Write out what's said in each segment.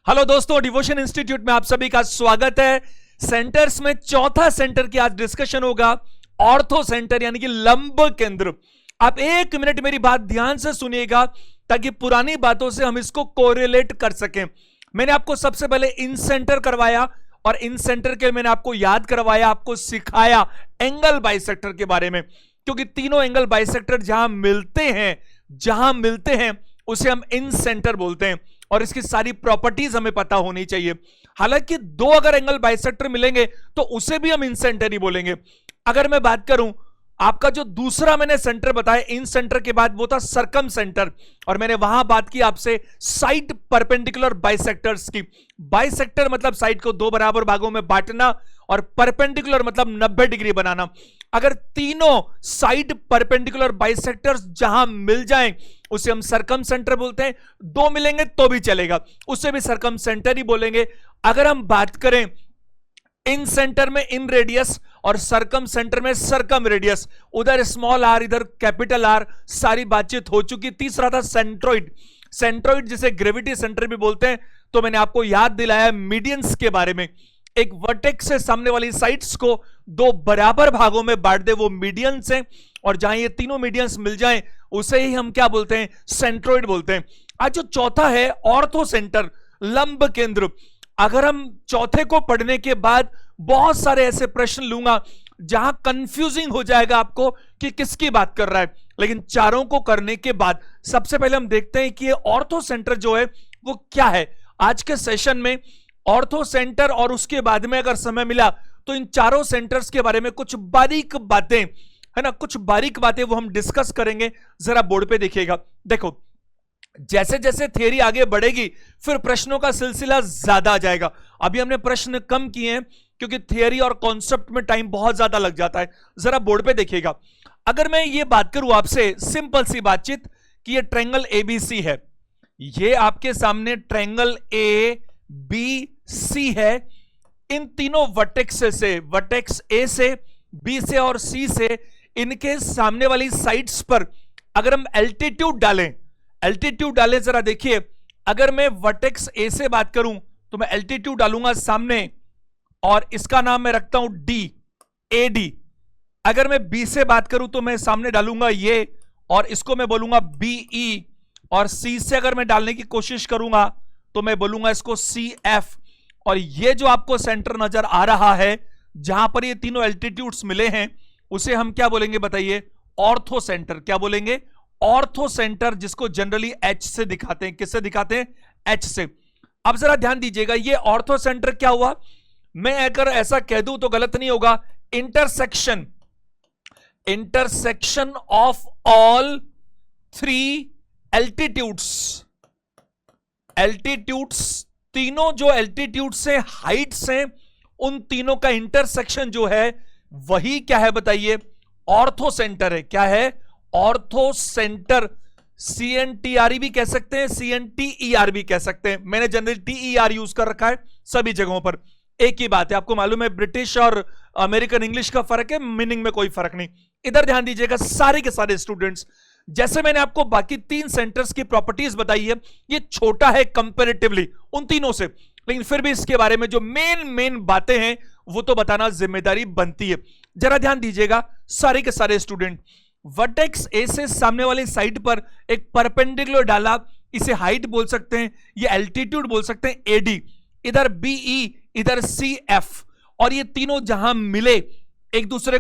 Hello दोस्तों, devotion institute में आप सभी का स्वागत है। सेंटर्स में चौथा सेंटर की आज डिस्कशन होगा, ऑर्थो सेंटर यानी कि लंब केंद्र। आप एक मिनट मेरी बात ध्यान से सुनिएगा ताकि पुरानी बातों से हम इसको कोरिलेट कर सकें। मैंने आपको सबसे पहले इन सेंटर करवाया और इन सेंटर के मैंने आपको याद करवाया, आपको सिखाया एंगल बाइसेक्टर के बारे में, क्योंकि तीनों एंगल बाइसेक्टर जहां मिलते हैं उसे हम इन सेंटर बोलते हैं और इसकी सारी प्रॉपर्टीज हमें पता होनी चाहिए। हालांकि दो अगर एंगल बाइसेक्टर मिलेंगे तो उसे भी हम इन सेंटर ही बोलेंगे। अगर मैं बात करूं, आपका जो दूसरा मैंने सेंटर बताया इन सेंटर के बाद, वो था सरकम सेंटर, और मैंने वहां बात की आपसे साइड परपेंडिकुलर बाइसेक्टर्स की। बाइसेक्टर मतलब साइड को दो बराबर भागों में बांटना और परपेंडिकुलर मतलब 90 डिग्री बनाना। अगर तीनों साइड परपेंडिकुलर बाइसेक्टर्स जहां मिल जाएं उसे हम सरकम सेंटर बोलते हैं। दो मिलेंगे तो भी चलेगा, उसे भी सरकम सेंटर ही बोलेंगे। अगर हम बात करें इन सेंटर में इन रेडियस और सरकम सेंटर में सरकम रेडियस, उधर स्मॉल आर इधर कैपिटल आर, सारी बातचीत हो चुकी। तीसरा था सेंट्रोइड। सेंट्रोइड जिसे ग्रेविटी सेंटर भी बोलते हैं। तो मैंने आपको याद दिलाया मीडियंस के बारे में। एक वर्टेक्स से सामने वाली साइड्स को दो बराबर भागों में बांट दे, वो मीडियंस हैं, और जहां ये तीनों मीडियंस मिल जाएं उसे ही हम क्या बोलते हैं, सेंट्रोइड बोलते हैं। आज जो चौथा है ऑर्थो सेंटर, लंब केंद्र। अगर हम चौथे को पढ़ने के बाद बहुत सारे ऐसे प्रश्न लूंगा जहां कंफ्यूजिंग हो जाएगा आपको कि किसकी बात कर रहा है, लेकिन चारों को करने के बाद सबसे पहले हम देखते हैं कि ये ऑर्थो सेंटर जो है वो क्या है। आज के सेशन में ऑर्थो सेंटर और उसके बाद में अगर समय मिला तो इन चारों सेंटर्स के बारे में कुछ बारीक बातें है ना, कुछ बारीक बातें वो हम डिस्कस करेंगे। जरा बोर्ड पे देखिएगा। देखो, जैसे जैसे थियरी आगे बढ़ेगी फिर प्रश्नों का सिलसिला ज्यादा आ जाएगा। अभी हमने प्रश्न कम किए हैं क्योंकि थियरी और कॉन्सेप्ट में टाइम बहुत ज्यादा लग जाता है। जरा बोर्ड पे देखिएगा। अगर मैं ये बात करूं आपसे, सिंपल सी बातचीत, कि ये ट्रायंगल एबीसी है, ये आपके सामने ट्रायंगल ए बी सी है। इन तीनों वर्टेक्स से, वर्टेक्स ए से, बी से और सी से, इनके सामने वाली साइड्स पर अगर हम एल्टीट्यूड डालें, जरा देखिए। अगर मैं वर्टेक्स ए से बात करूं तो मैं एल्टीट्यूड डालूंगा सामने और इसका नाम मैं रखता हूं डी, ए डी। अगर मैं बी से बात करूं तो मैं सामने डालूंगा ये और इसको मैं बोलूंगा बीई, और सी से अगर मैं डालने की कोशिश करूंगा तो मैं बोलूंगा इसको सी एफ। और ये जो आपको सेंटर नजर आ रहा है जहां पर ये तीनों एल्टीट्यूड्स मिले हैं उसे हम क्या बोलेंगे बताइए, ऑर्थो सेंटर। क्या बोलेंगे, ऑर्थो सेंटर, जिसको जनरली एच से दिखाते हैं। किससे दिखाते हैं, एच से। अब जरा ध्यान दीजिएगा, ये ऑर्थो सेंटर क्या हुआ। मैं अगर ऐसा कह दूं तो गलत नहीं होगा, intersection of all three altitudes, तीनों जो एल्टीट्यूड्स से हाइट्स हैं उन तीनों का इंटरसेक्शन जो है वही क्या है बताइए, ऑर्थो सेंटर है। क्या है, ऑर्थो सेंटर। CNTRE भी कह सकते हैं, CNTER भी कह सकते हैं। मैंने जनरली TER यूज कर रखा है सभी जगहों पर। एक ही बात है, आपको मालूम है ब्रिटिश और अमेरिकन इंग्लिश का फर्क है, मीनिंग में कोई फर्क नहीं। इधर ध्यान दीजिएगा सारे के सारे स्टूडेंट्स। जैसे मैंने आपको बाकी तीन सेंटर्स की प्रॉपर्टीज बताई है, ये छोटा है कंपैरेटिवली उन तीनों से, लेकिन फिर भी इसके बारे में जो मेन बातें हैं वो तो बताना जिम्मेदारी बनती है। जरा ध्यान दीजिएगा सारे के सारे स्टूडेंट। वर्टेक्स ए से सामने वाली साइड पर एक परपेंडिकुलर डाला, इसे हाइट बोल सकते हैं, ये एल्टीट्यूड बोल सकते हैं एडी, इधर बीई, इधर सी एफ, और ये तीनों जहां मिले एक दूसरे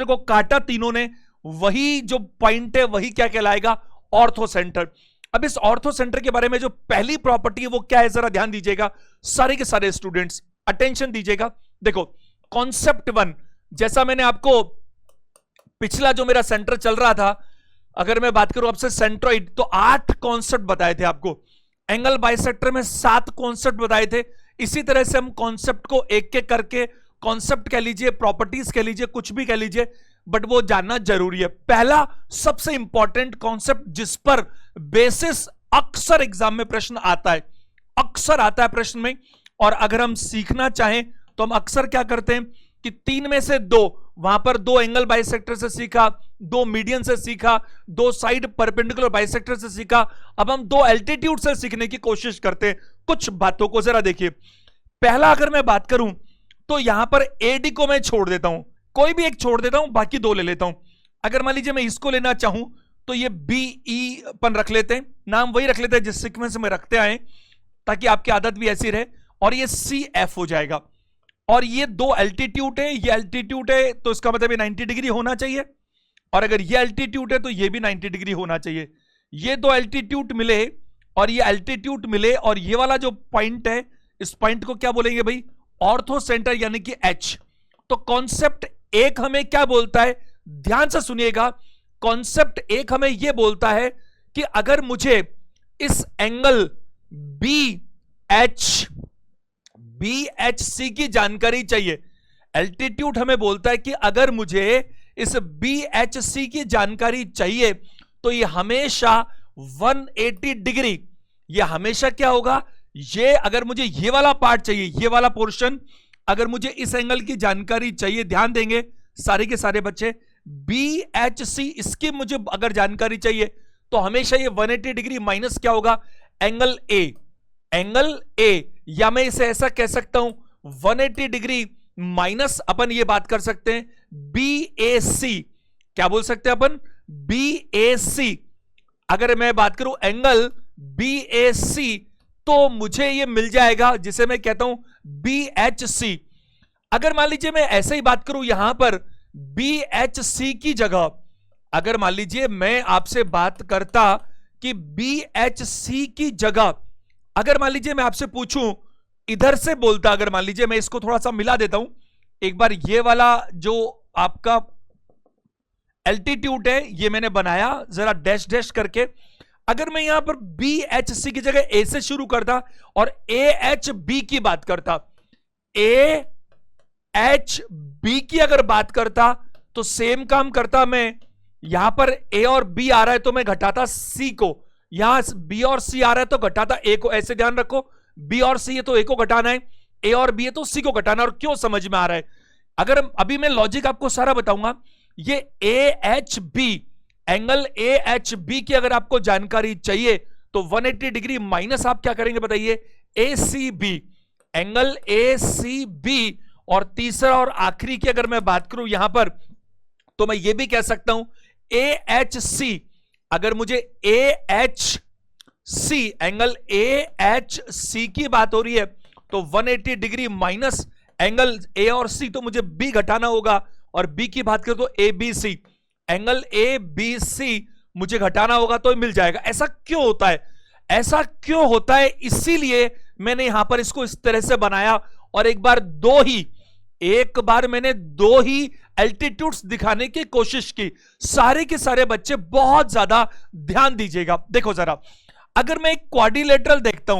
को काटा तीनों ने, वही जो पॉइंट है वही क्या कहलाएगा, ऑर्थो सेंटर। अब इस ऑर्थो सेंटर के बारे में जो पहली प्रॉपर्टी है वो क्या है, जरा ध्यान दीजिएगा सारे के सारे स्टूडेंट्स, अटेंशन दीजिएगा। देखो, कॉन्सेप्ट 1, जैसा मैंने आपको पिछला जो मेरा सेंटर चल रहा था, अगर मैं बात करूं आपसे सेंट्रोइड, तो 8 कॉन्सेप्ट बताए थे आपको। एंगल बाइसेक्टर में 7 कॉन्सेप्ट बताए थे। इसी तरह से हम कॉन्सेप्ट को एक एक करके, कॉन्सेप्ट कह लीजिए, प्रॉपर्टीज कह लीजिए, कुछ भी कह लीजिए, बट वो जानना जरूरी है। पहला सबसे इंपॉर्टेंट कॉन्सेप्ट जिस पर बेसिस अक्सर एग्जाम में प्रश्न आता है, अक्सर आता है प्रश्न में, और अगर हम सीखना चाहें तो हम अक्सर क्या करते हैं कि 3 में से 2, वहां पर 2 एंगल बाइसेक्टर से सीखा, 2 मीडियन से सीखा, 2 साइड परपेंडिकुलर बाइसेक्टर से सीखा, अब हम 2 एल्टीट्यूड से सीखने की कोशिश करते हैं। कुछ बातों को जरा देखिए। पहला अगर मैं बात करूं तो यहां पर एडी को मैं छोड़ देता हूं, कोई भी एक छोड़ देता हूं, बाकी दो ले लेता हूं। अगर मान लीजिए मैं इसको लेना चाहूं तो ये बी ई अपन रख लेते हैं, नाम वही रख लेते हैं जिस सीक्वेंस में रखते आए, ताकि आपकी आदत भी ऐसी रहे। और ये सी एफ हो जाएगा। और ये दो एल्टीट्यूड है, ये एल्टीट्यूड है तो इसका मतलब ये 90 डिग्री होना चाहिए, और अगर ये एल्टीट्यूड है तो ये भी 90 डिग्री होना चाहिए। ये दो एल्टीट्यूड मिले और ये एल्टीट्यूड मिले, और ये वाला जो पॉइंट है, इस पॉइंट को क्या बोलेंगे भाई? ऑर्थो सेंटर, यानी कि एच। तो कॉन्सेप्ट एक हमें क्या बोलता है, ध्यान से सुनिएगा। कॉन्सेप्ट एक हमें यह बोलता है कि अगर मुझे इस एंगल बी एच सी की जानकारी चाहिए, एल्टीट्यूड हमें बोलता है कि अगर मुझे इस बी एच सी की जानकारी चाहिए तो ये हमेशा 180 डिग्री, ये हमेशा क्या होगा, ये अगर मुझे ये वाला पार्ट चाहिए, ये वाला पोर्शन, अगर मुझे इस एंगल की जानकारी चाहिए, ध्यान देंगे सारे के सारे बच्चे, बी एच सी इसकी मुझे अगर जानकारी चाहिए तो हमेशा ये 180 डिग्री माइनस क्या होगा, एंगल ए, या मैं इसे ऐसा कह सकता हूं 180 डिग्री माइनस अपन ये बात कर सकते हैं बी ए सी। क्या बोल सकते हैं अपन? बी ए सी। अगर मैं बात करूं एंगल बी ए सी तो मुझे ये मिल जाएगा जिसे मैं कहता हूं बी एच सी। अगर मान लीजिए मैं ऐसे ही बात करूं यहां पर बी एच सी की जगह, अगर मान लीजिए मैं आपसे बात करता कि बी एच सी की जगह, अगर मान लीजिए मैं आपसे पूछूं, इधर से बोलता, अगर मान लीजिए मैं इसको थोड़ा सा मिला देता हूं एक बार, ये वाला जो आपका एल्टीट्यूड है ये मैंने बनाया जरा डैश डैश करके, अगर मैं यहां पर बी एच सी की जगह ए से शुरू करता और ए एच बी की बात करता, ए एच बी की अगर बात करता तो सेम काम करता मैं, यहां पर ए और बी आ रहा है तो मैं घटाता सी को, यहां बी और सी आ रहा है तो घटाता ए को। ऐसे ध्यान रखो, बी और सी है तो ए को घटाना है, ए और बी है तो सी को घटाना है। और क्यों समझ में आ रहा है? अगर अभी मैं लॉजिक आपको सारा बताऊंगा, ये A H B, angle A H B की अगर आपको जानकारी चाहिए तो 180 डिग्री माइनस आप क्या करेंगे बताइए, A C B, angle A C B. और तीसरा और आखिरी की अगर मैं बात करूं यहां पर, तो मैं ये भी कह सकता हूं ए एच सी, अगर मुझे A H C, angle A H C की बात हो रही है तो 180 डिग्री माइनस एंगल ए और सी, तो मुझे बी घटाना होगा, और बी की बात करें तो A B C, angle A B C मुझे घटाना होगा तो मिल जाएगा। ऐसा क्यों होता है? ऐसा क्यों होता है? इसीलिए मैंने यहां पर इसको इस तरह से बनाया, और एक बार मैंने दो ही एल्टीट्यूड्स दिखाने की कोशिश की। सारे के सारे बच्चे बहुत ज्यादा ध्यान दीजिएगा। देखो जरा, अगर मैं एक क्वाड्रिलेटरल देखता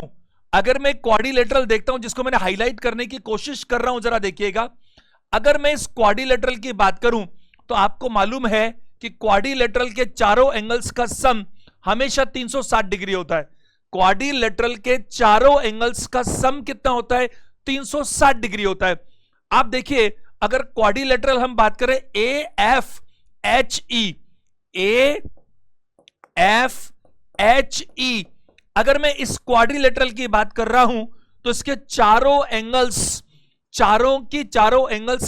हूं, जिसको मैंने हाईलाइट करने की कोशिश कर रहा हूं, जरा देखिएगा। अगर मैं इस क्वाड्रिलेटरल की बात करूं तो आपको मालूम है कि क्वाड्रिलेटरल के चारों एंगल्स का सम हमेशा 360 डिग्री होता है। क्वाड्रिलेटरल के चारों एंगल्स का सम कितना होता है? 360 डिग्री होता है। आप देखिए, अगर क्वाड्रिलेटरल हम बात करें ए एफ एच ई, अगर मैं इस क्वाड्रिलेटरल की बात कर रहा हूं तो इसके चारों एंगल्स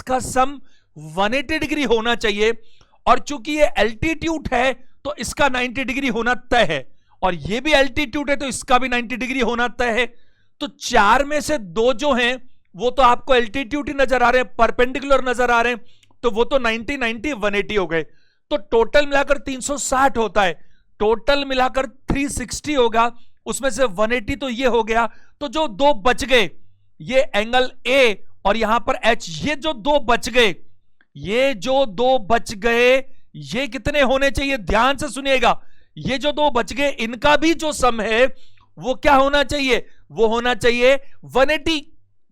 का सम 180 डिग्री होना चाहिए, और चूंकि ये एल्टीट्यूड है तो इसका 90 डिग्री होना तय है, और ये भी एल्टीट्यूड है तो इसका भी 90 डिग्री होना तय है। तो चार में से दो जो हैं वो तो आपको एल्टीट्यूड ही नजर आ रहे हैं, परपेंडिकुलर नजर आ रहे हैं, तो वो तो 90 90 180 हो गए। तो टोटल मिलाकर 360 होता है, टोटल मिलाकर 360 होगा, उसमें से 180 तो ये हो गया। तो जो दो बच गए, ये एंगल ए और यहां पर एच, ये जो दो बच गए, ये कितने होने चाहिए? ध्यान से सुनिएगा, ये जो दो बच गए इनका भी जो सम है वो क्या होना चाहिए? वो होना चाहिए 180।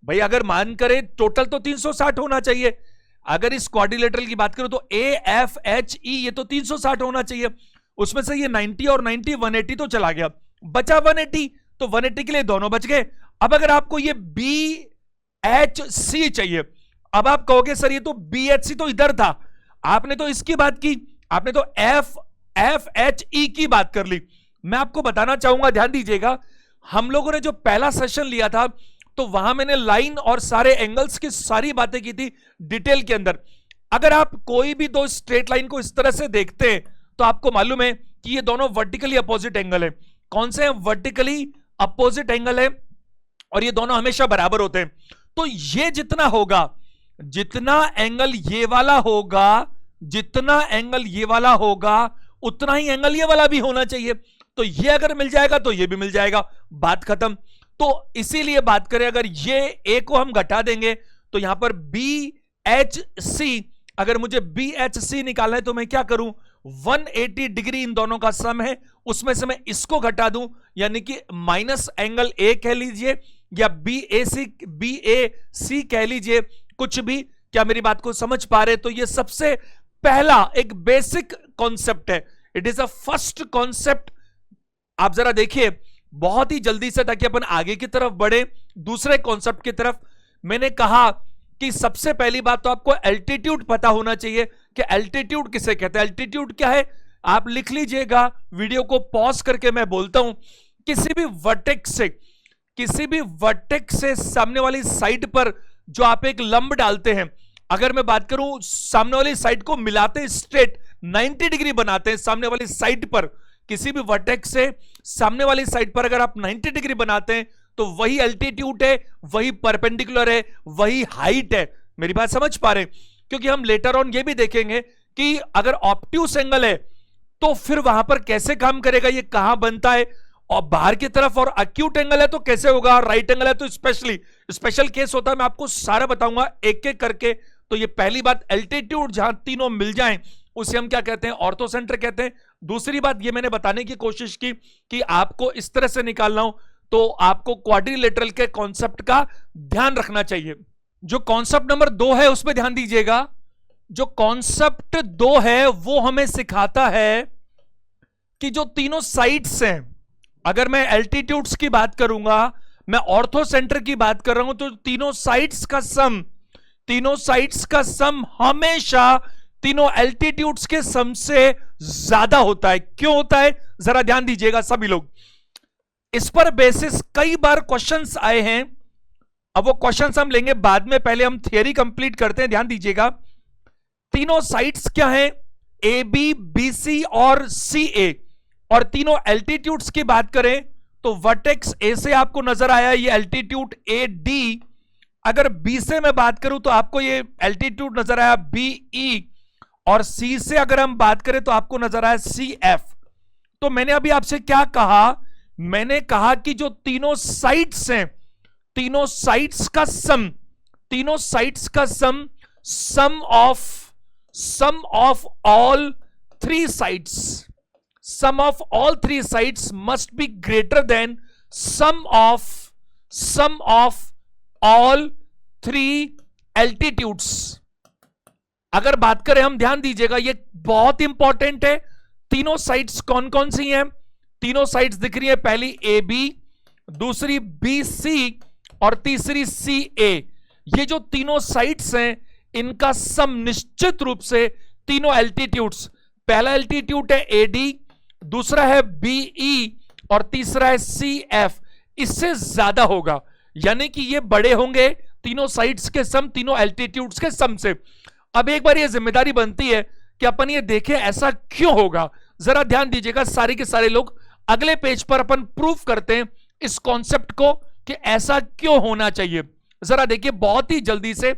भाई अगर मान करें टोटल तो 360 होना चाहिए। अगर इस क्वाड्रिलेटरल की बात करो तो ए एफ एच ई, ये तो 360 होना चाहिए, उसमें से ये 90 और 90 180 तो चला गया, बचा 180, तो 180 के लिए दोनों बच गए। अब अगर आपको ये बी एच सी चाहिए, अब आप कहोगे सर ये तो बी एच सी तो इधर था, आपने तो इसकी बात की, आपने तो एफ एच ई की बात कर ली। मैं आपको बताना चाहूंगा, ध्यान दीजिएगा, हम लोगों ने जो पहला सेशन लिया था तो वहां मैंने लाइन और सारे एंगल्स की सारी बातें की थी डिटेल के अंदर। अगर आप कोई भी दो स्ट्रेट लाइन को इस तरह से देखते हैं तो आपको मालूम है कि ये दोनों वर्टिकली अपोजिट एंगल है। कौन से हैं? वर्टिकली अपोजिट एंगल है और ये दोनों हमेशा बराबर होते हैं। तो ये जितना होगा, जितना एंगल ये वाला होगा, जितना एंगल ये वाला होगा, उतना ही एंगल ये वाला भी होना चाहिए। तो ये अगर मिल जाएगा तो ये भी मिल जाएगा, बात खत्म। तो इसीलिए बात करें, अगर ये ए को हम घटा देंगे तो यहां पर बी एच सी, अगर मुझे बी एच सी निकालना है तो मैं क्या करूं? 180 डिग्री इन दोनों का सम है, उसमें से मैं इसको घटा दूं, यानी कि माइनस एंगल ए कह लीजिए या बी ए सी कह लीजिए, कुछ भी। क्या मेरी बात को समझ पा रहे? तो ये सबसे पहला एक बेसिक कॉन्सेप्ट है, it is a first concept. आप जरा देखिए बहुत ही जल्दी से, ताकि अपन आगे की तरफ बढ़े दूसरे कॉन्सेप्ट की तरफ। मैंने कहा कि सबसे पहली बात तो आपको एल्टीट्यूड पता होना चाहिए कि एल्टीट्यूड किसे कहते हैं। एल्टीट्यूड क्या है आप लिख लीजिएगा, वीडियो को पॉज करके मैं बोलता हूं। किसी भी वर्टेक्स से सामने वाली साइड पर जो आप एक लंब डालते हैं, अगर मैं बात करूं सामने वाली साइड को मिलाते हैं, स्ट्रेट 90 डिग्री बनाते हैं सामने वाली साइड पर, किसी भी वर्टेक्स से सामने वाली साइड पर अगर आप 90 डिग्री बनाते हैं तो वही एल्टीट्यूड है, वही परपेंडिकुलर है, वही हाइट है। मेरी बात समझ पा रहे हैं? क्योंकि हम लेटर ऑन ये भी देखेंगे कि अगर ऑब्ट्यूस एंगल है तो फिर वहां पर कैसे काम करेगा, ये कहां बनता है, और बाहर की तरफ, और एक्यूट एंगल है तो कैसे होगा, राइट एंगल है तो स्पेशल केस होता है। मैं आपको सारा बताऊंगा एक एक करके। तो ये पहली बात, एल्टीट्यूड जहां तीनों मिल जाएं उसे हम क्या कहते हैं? ऑर्थोसेंटर कहते हैं। दूसरी बात ये मैंने बताने की कोशिश की कि आपको इस तरह से निकालना हो तो आपको क्वाड्रिलेटरल के कॉन्सेप्ट का ध्यान रखना चाहिए। जो कॉन्सेप्ट नंबर 2 है उस पर ध्यान दीजिएगा। जो कॉन्सेप्ट 2 है वो हमें सिखाता है कि जो तीनों साइड्स हैं, अगर मैं एल्टीट्यूड्स की बात करूंगा, मैं ऑर्थोसेंटर की बात कर रहा हूं, तो तीनों साइड्स का सम हमेशा तीनों एल्टीट्यूड्स के सम से ज्यादा होता है। क्यों होता है जरा ध्यान दीजिएगा सभी लोग। इस पर बेसिस कई बार क्वेश्चंस आए हैं। अब वो क्वेश्चंस हम लेंगे बाद में, पहले हम थियरी कंप्लीट करते हैं। ध्यान दीजिएगा, तीनों साइड्स क्या हैं? ए बी, बी सी और सी ए। और तीनों एल्टीट्यूड्स की बात करें तो वर्टेक्स ए से आपको नजर आया ये एल्टीट्यूड ए डी। अगर बी से मैं बात करूं तो आपको ये एल्टीट्यूड नजर आया बी ई, और सी से अगर हम बात करें तो आपको नजर आया सी एफ। तो मैंने अभी आपसे क्या कहा? मैंने कहा कि जो तीनों साइड्स हैं, तीनों साइड्स का sum of all three sides must be greater than sum of all three altitudes. अगर बात करें हम, ध्यान दीजिएगा ये बहुत इंपॉर्टेंट है। तीनों साइड्स कौन कौन सी हैं? तीनों साइड्स दिख रही है, पहली ए बी, दूसरी बी सी और तीसरी सी ए। ये जो तीनों साइड्स हैं इनका सम निश्चित रूप से तीनों एल्टीट्यूड्स, पहला एल्टीट्यूड है ए डी, दूसरा है बी ई और तीसरा है सी एफ, इससे ज्यादा होगा। यानी कि ये बड़े होंगे तीनों साइड्स के सम तीनों एल्टीट्यूड्स के सम से। अब एक बार ये जिम्मेदारी बनती है कि अपन ये देखें ऐसा क्यों होगा। जरा ध्यान दीजिएगा सारे के सारे लोग, अगले पेज पर अपन प्रूफ करते हैं इस कॉन्सेप्ट को कि ऐसा क्यों होना चाहिए। जरा देखिए बहुत ही जल्दी से,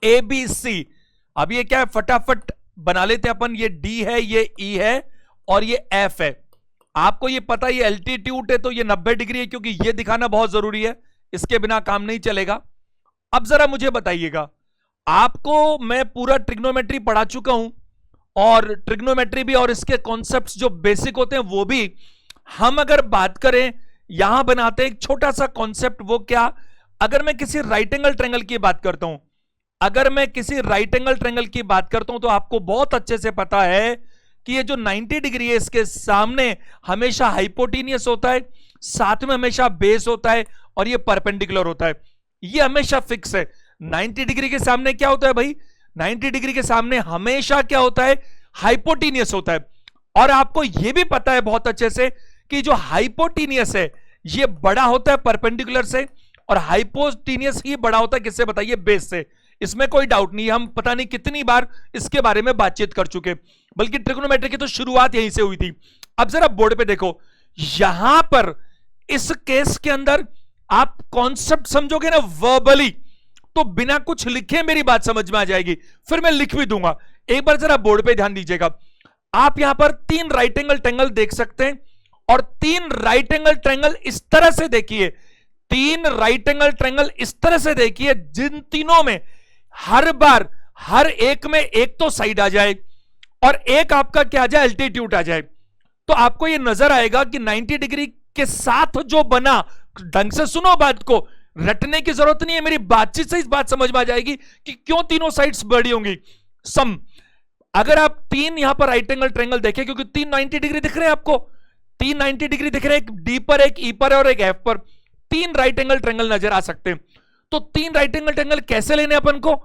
ए बी सी। अब ये क्या है, फटाफट बना लेते हैं अपन। ये डी है, ये ई है और ये एफ है। आपको ये पता, ये एल्टीट्यूड है तो ये 90 डिग्री है, क्योंकि ये दिखाना बहुत जरूरी है, इसके बिना काम नहीं चलेगा। अब जरा मुझे बताइएगा, आपको मैं पूरा ट्रिग्नोमेट्री पढ़ा चुका हूं, और ट्रिग्नोमेट्री भी और इसके कॉन्सेप्ट्स जो बेसिक होते हैं वो भी। हम अगर बात करें, यहां बनाते हैं एक छोटा सा कॉन्सेप्ट। वो क्या? अगर मैं किसी राइट एंगल ट्रायंगल की बात करता हूं, तो आपको बहुत अच्छे से पता है कि ये जो 90 डिग्री है इसके सामने हमेशा हाइपोटेनियस होता है, साथ में हमेशा बेस होता है और ये परपेंडिकुलर होता है। ये हमेशा फिक्स है। 90 डिग्री के सामने क्या होता है भाई? 90 डिग्री के सामने हमेशा क्या होता है? हाइपोटेनियस होता है। और आपको यह भी पता है बहुत अच्छे से कि जो हाइपोटेनियस है ये बड़ा होता है परपेंडिकुलर से, और हाइपोटेनियस ही बड़ा होता है किससे बताइए, बेस से। इसमें कोई डाउट नहीं है, हम पता नहीं कितनी बार इसके बारे में बातचीत कर चुके, बल्कि ट्रिग्नोमेट्री की तो शुरुआत यहीं से हुई थी। अब जरा बोर्ड पे देखो, यहां पर इस केस के अंदर आप कॉन्सेप्ट समझोगे ना वर्बली, तो बिना कुछ लिखे मेरी बात समझ में आ जाएगी, फिर मैं लिख भी दूंगा। एक बार जरा बोर्ड पे ध्यान दीजिएगा, आप यहां पर 3 राइट एंगल ट्रायंगल देख सकते हैं, और 3 राइट एंगल ट्रायंगल इस तरह से देखिए, 3 राइट एंगल ट्रायंगल इस तरह से देखिए, जिन तीनों में हर बार हर एक में एक तो साइड आ जाए और एक आपका क्या आ जाए, एल्टीट्यूड आ जाए। तो आपको यह नजर आएगा कि 90 डिग्री के साथ जो बना, ढंग से सुनो बात को, रटने की जरूरत नहीं है, मेरी बातचीत से इस बात समझ में आ जाएगी कि क्यों तीनों साइड्स बड़ी होंगी। सम, अगर आप 3 यहां पर राइट एंगल ट्रायंगल देखें, क्योंकि 3 90 डिग्री दिख रहे हैं आपको, 3 90 डिग्री दिख रहे हैं, एक डी पर, एक ई पर और एक एफ पर, 3 राइट एंगल ट्रायंगल नजर आ सकते हैं। तो 3 राइट एंगल ट्रायंगल कैसे लेने अपन को,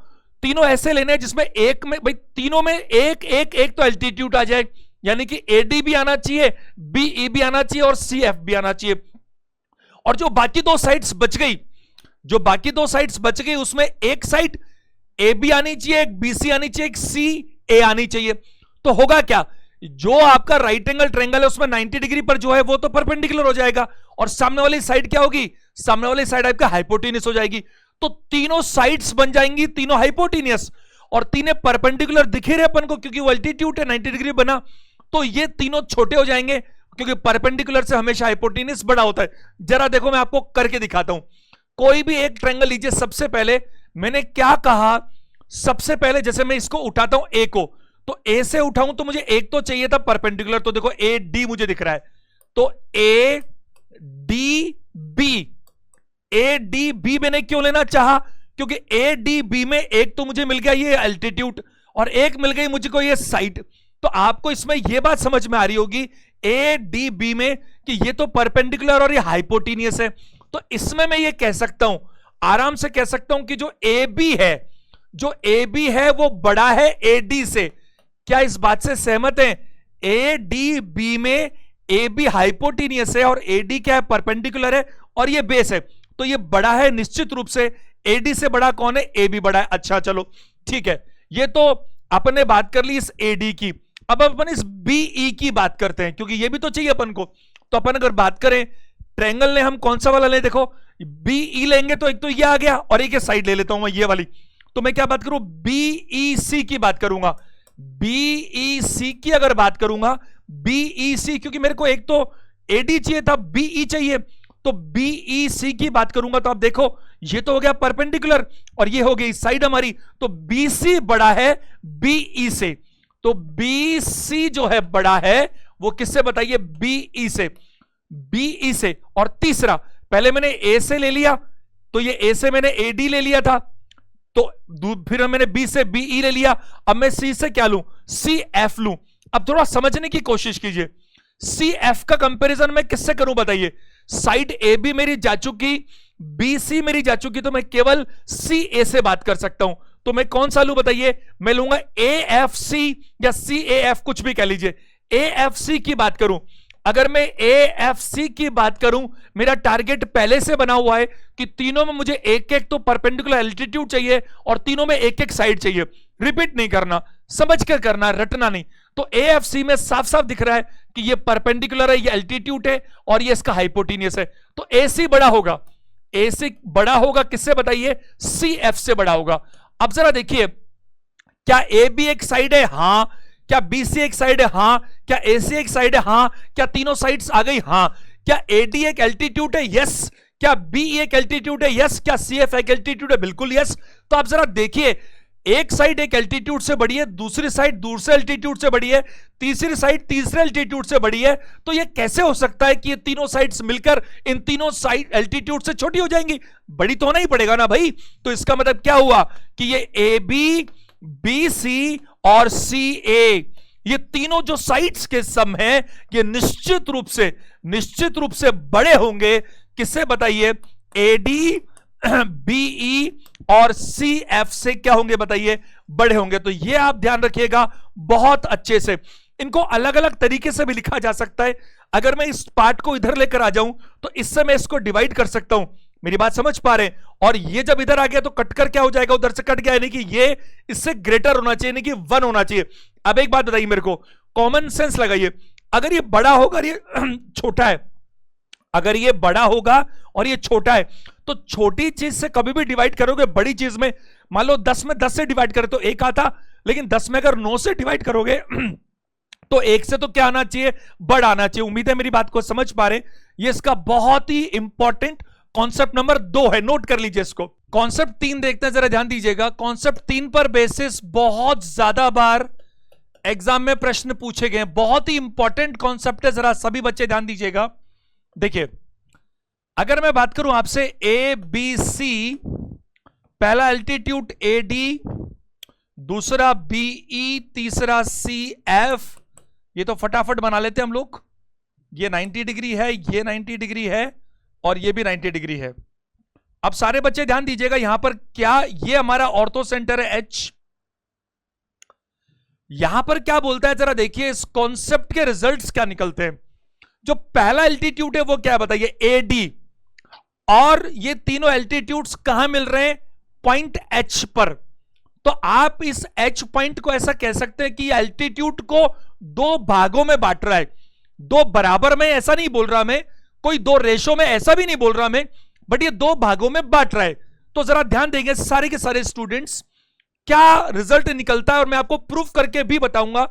तीनों ऐसे लेने हैं जिसमें एक में भाई तीनों में एक एक एक तो एल्टीट्यूड आ जाए, यानी कि एडी भी आना चाहिए, बीई भी आना चाहिए और सीएफ भी आना चाहिए। और जो बाकी 2 साइड्स बच गई, जो बाकी 2 साइड्स बच गई, उसमें एक साइड ए बी आनी चाहिए, एक बीसी आनी चाहिए, एक सी ए आनी चाहिए। तो होगा क्या, जो आपका राइट एंगल ट्रायंगल है उसमें 90 डिग्री पर जो है वो तो परपेंडिकुलर हो जाएगा, और सामने वाली साइड क्या होगी, सामने वाली साइड आपका हाइपोटेनियस हो जाएगी। तो तीनों साइड्स बन जाएंगी, तीनों हाइपोटेनियस, और तीनों परपेंडिकुलर दिखे रहे अपन को, क्योंकि वो एल्टीट्यूड है 90 डिग्री बना। तो ये तीनों छोटे हो जाएंगे, क्योंकि परपेंडिकुलर से हमेशा हाइपोटेनियस बड़ा होता है। जरा देखो, मैं आपको करके दिखाता हूं। कोई भी एक ट्रायंगल लीजिए, सबसे पहले मैंने क्या कहा, सबसे पहले जैसे मैं इसको उठाता हूं ए को, तो ए से उठाऊं तो मुझे एक तो चाहिए था परपेंडिकुलर, तो देखो ए डी मुझे दिख रहा है, तो A D B, A D B मैंने क्यों लेना चाहा, क्योंकि ए डी बी में एक तो मुझे मिल गया ये एल्टीट्यूड, और एक मिल गई मुझको ये साइड। तो आपको इसमें यह बात समझ में आ रही होगी ए डी बी में कि ये तो परपेंडिकुलर और ये हाइपोटेनियस है। तो इसमें मैं ये कह सकता हूं, आराम से कह सकता हूं कि जो ए बी है, जो ए बी है वो बड़ा है ए डी से। क्या इस बात से सहमत हैं? ए डी बी में ए बी हाइपोटेनियस है और ए डी क्या है, परपेंडिकुलर है, और ये बेस है, तो ये बड़ा है निश्चित रूप से। ए डी से बड़ा कौन है, ए बी बड़ा है। अच्छा चलो ठीक है, ये तो अपन ने बात कर ली इस ए डी की। अब अपन इस बीई की बात करते हैं, क्योंकि ये भी तो चाहिए अपन को। तो अपन अगर बात करें ट्रायंगल ने, हम कौन सा वाला ले, देखो बीई लेंगे तो एक तो ये आ गया, और एक साइड ले लेता हूं मैं ये वाली। तो मैं क्या बात करूं, बीईसी की बात करूंगा। बीईसी की अगर बात करूंगा, बीईसी, क्योंकि मेरे को एक तो एडी चाहिए था, बीई चाहिए, तो बीईसी की बात करूंगा तो आप देखो ये तो हो गया परपेंडिकुलर, और ये हो गई साइड हमारी। तो बीसी बड़ा है बीई से, तो बीसी जो है बड़ा है वो किससे बताइए, बीई से, बीई से। और तीसरा, पहले मैंने ए से ले लिया, तो ये ए से मैंने एडी ले लिया था, तो फिर मैंने बी से बीई ले लिया। अब मैं सी से क्या लूं, सी एफ लूं। अब थोड़ा समझने की कोशिश कीजिए, सी एफ का कंपैरिजन मैं किससे करूं बताइए। साइड ए बी मेरी जा चुकी, बी सी मेरी जा चुकी, तो मैं केवल सी ए से बात कर सकता हूं। तो मैं कौन सा लूं बताइए, मैं लूंगा ए एफ सी या सी ए एफ, कुछ भी कह लीजिए। ए एफ सी की बात करूं, अगर मैं ए एफ सी की बात करूं, मेरा टारगेट पहले से बना हुआ है कि तीनों में मुझे एक एक तो परपेंडिकुलर एल्टीट्यूड चाहिए और तीनों में एक एक साइड चाहिए। रिपीट नहीं करना, समझ कर करना, रटना नहीं। तो ए एफ सी में साफ साफ दिख रहा है कि ये परपेंडिकुलर है, ये एल्टीट्यूड है, और ये इसका हाइपोटेनियस है। तो ए सी बड़ा होगा, ए सी बड़ा होगा किससे बताइए, सी एफ से बड़ा होगा। अब जरा देखिए, क्या ए बी एक साइड है, हां। क्या बी सी एक साइड है, हां। क्या ए सी एक साइड है, हां। क्या तीनों साइड्स आ गई, हां। क्या ए डी एक एल्टीट्यूड है, यस। क्या बी एक एल्टीट्यूड है, यस। क्या सी एफ एक एल्टीट्यूड है, बिल्कुल यस। तो आप जरा देखिए, एक साइड एक एल्टीट्यूड से बड़ी है, दूसरी साइड दूसरे एल्टीट्यूड से बड़ी है, तीसरी साइड तीसरे एल्टीट्यूड से बड़ी है। तो ये कैसे हो सकता है कि ये तीनों साइड्स मिलकर इन तीनों साइड एल्टीट्यूड से छोटी हो जाएंगी? बड़ी तो होना ही पड़ेगा ना भाई। तो इसका मतलब क्या हुआ कि ये ए बी, बी सी और सी ए, ये तीनों जो साइड्स के सम है, ये निश्चित रूप से बड़े होंगे किससे बताइए, ए डी, बीई और सी एफ से क्या होंगे बताइए, बड़े होंगे। तो ये आप ध्यान रखिएगा बहुत अच्छे से। इनको अलग अलग तरीके से भी लिखा जा सकता है। अगर मैं इस पार्ट को इधर लेकर आ जाऊं तो इससे मैं इसको डिवाइड कर सकता हूं। मेरी बात समझ पा रहे हैं? और ये जब इधर आ गया तो कटकर क्या हो जाएगा, उधर से कट गया, यानी कि ये इससे ग्रेटर होना चाहिए, यानी कि 1 होना चाहिए। अब एक बात बताइए मेरे को, कॉमन सेंस लगाइए, अगर ये बड़ा होगा और ये छोटा है, अगर ये बड़ा होगा और ये छोटा है, तो छोटी चीज से कभी भी डिवाइड करोगे बड़ी चीज में, मान लो 10 में 10 से डिवाइड करे तो 1 आता, लेकिन 10 में अगर 9 से डिवाइड करोगे तो 1 से तो क्या आना चाहिए, बड़ा आना चाहिए। उम्मीद है मेरी बात को समझ पा रहे। ये इसका बहुत ही इंपॉर्टेंट कॉन्सेप्ट नंबर 2 है, नोट कर लीजिए इसको। कॉन्सेप्ट 3 देखते हैं, जरा ध्यान दीजिएगा। कॉन्सेप्ट 3 पर बेसिस बहुत ज्यादा बार एग्जाम में प्रश्न पूछे गए, बहुत ही इंपॉर्टेंट कॉन्सेप्ट है, जरा सभी बच्चे ध्यान दीजिएगा। देखिए, अगर मैं बात करूं आपसे ए बी सी, पहला एल्टीट्यूड ए डी, दूसरा बी ई, तीसरा सी एफ, ये तो फटाफट बना लेते हैं हम लोग। ये 90 डिग्री है, ये 90 डिग्री है और ये भी 90 डिग्री है। अब सारे बच्चे ध्यान दीजिएगा, यहां पर क्या, ये हमारा ऑर्थो सेंटर है एच, यहां पर क्या बोलता है जरा देखिए, इस कॉन्सेप्ट के रिजल्ट्स क्या निकलते हैं। जो पहला एल्टीट्यूड है वो क्या है बताइए, ए डी, और ये तीनों एल्टीट्यूड्स कहां मिल रहे हैं, पॉइंट एच पर। तो आप इस एच पॉइंट को ऐसा कह सकते हैं कि एल्टीट्यूड को 2 भागों में बांट रहा है, 2 बराबर में, ऐसा नहीं बोल रहा मैं, कोई 2 रेशो में, ऐसा भी नहीं बोल रहा मैं, बट ये 2 भागों में बांट रहा है। तो जरा ध्यान देंगे सारे के सारे स्टूडेंट्स, क्या रिजल्ट निकलता है, और मैं आपको प्रूफ करके भी बताऊंगा।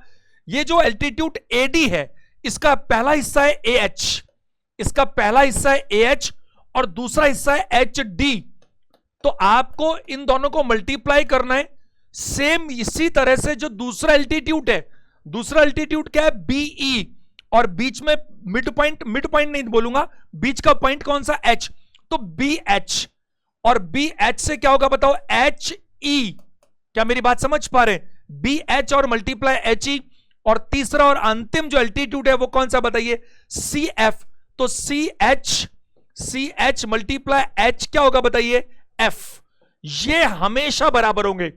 ये जो एल्टीट्यूड एडी है, इसका पहला हिस्सा है ए एच, इसका पहला हिस्सा है ए एच और दूसरा हिस्सा है एच डी। तो आपको इन दोनों को मल्टीप्लाई करना है, सेम इसी तरह से जो दूसरा एल्टीट्यूड है, दूसरा एल्टीट्यूड क्या है, बीई, और बीच में मिड पॉइंट नहीं बोलूंगा, बीच का पॉइंट कौन सा, एच, तो बी एच, और बी एच से क्या होगा बताओ, एच ई। क्या मेरी बात समझ पा रहे हैं, बी एच और मल्टीप्लाई एच ई, और तीसरा और अंतिम जो एल्टीट्यूड है वो कौन सा बताइए, सी एफ, तो सी एच मल्टीप्लाई एच क्या होगा बताइए, एफ। ये हमेशा बराबर होंगे,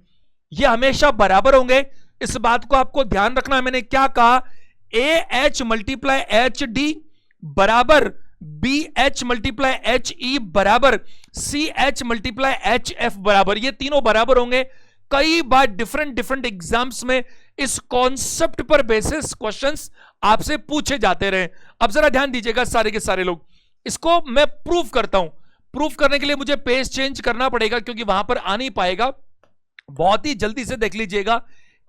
ये हमेशा बराबर होंगे, इस बात को आपको ध्यान रखना है। मैंने क्या कहा, A H multiply H D बराबर B H multiply H E बराबर C H multiply H F बराबर, ये तीनों बराबर होंगे। कई बार डिफरेंट एग्जाम्स में इस कॉन्सेप्ट पर बेसिस क्वेश्चंस आपसे पूछे जाते रहे। अब जरा ध्यान दीजिएगा सारे के सारे लोग, इसको मैं प्रूफ करता हूं। प्रूफ करने के लिए मुझे पेज चेंज करना पड़ेगा क्योंकि वहां पर आ नहीं पाएगा। बहुत ही जल्दी से देख लीजिएगा,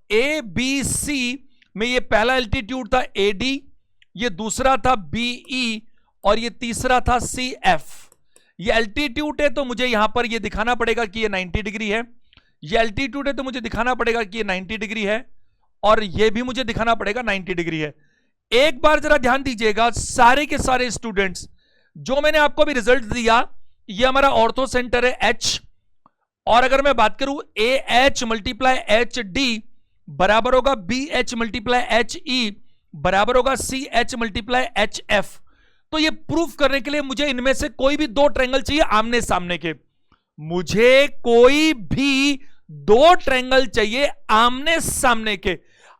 ए बी सी में ये पहला एल्टीट्यूड था ए डी, ये दूसरा था बी ई और ये तीसरा था सी एफ। ये एल्टीट्यूड है तो मुझे यहां पर ये दिखाना पड़ेगा कि ये 90 डिग्री है, ये एल्टीट्यूड है तो मुझे दिखाना पड़ेगा कि ये 90 डिग्री है, और ये भी मुझे दिखाना पड़ेगा 90 डिग्री है। एक बार जरा ध्यान दीजिएगा सारे के सारे स्टूडेंट्स, जो मैंने आपको अभी रिजल्ट दिया, ये हमारा ऑर्थो सेंटर है एच, और अगर मैं बात करूं A H multiply H D बराबर होगा B H multiply H E बराबर होगा C H multiply H F. तो ये प्रूफ करने के लिए मुझे इनमें से कोई भी 2 ट्रायंगल चाहिए आमने सामने के, मुझे कोई भी 2 ट्रायंगल चाहिए आमने सामने के।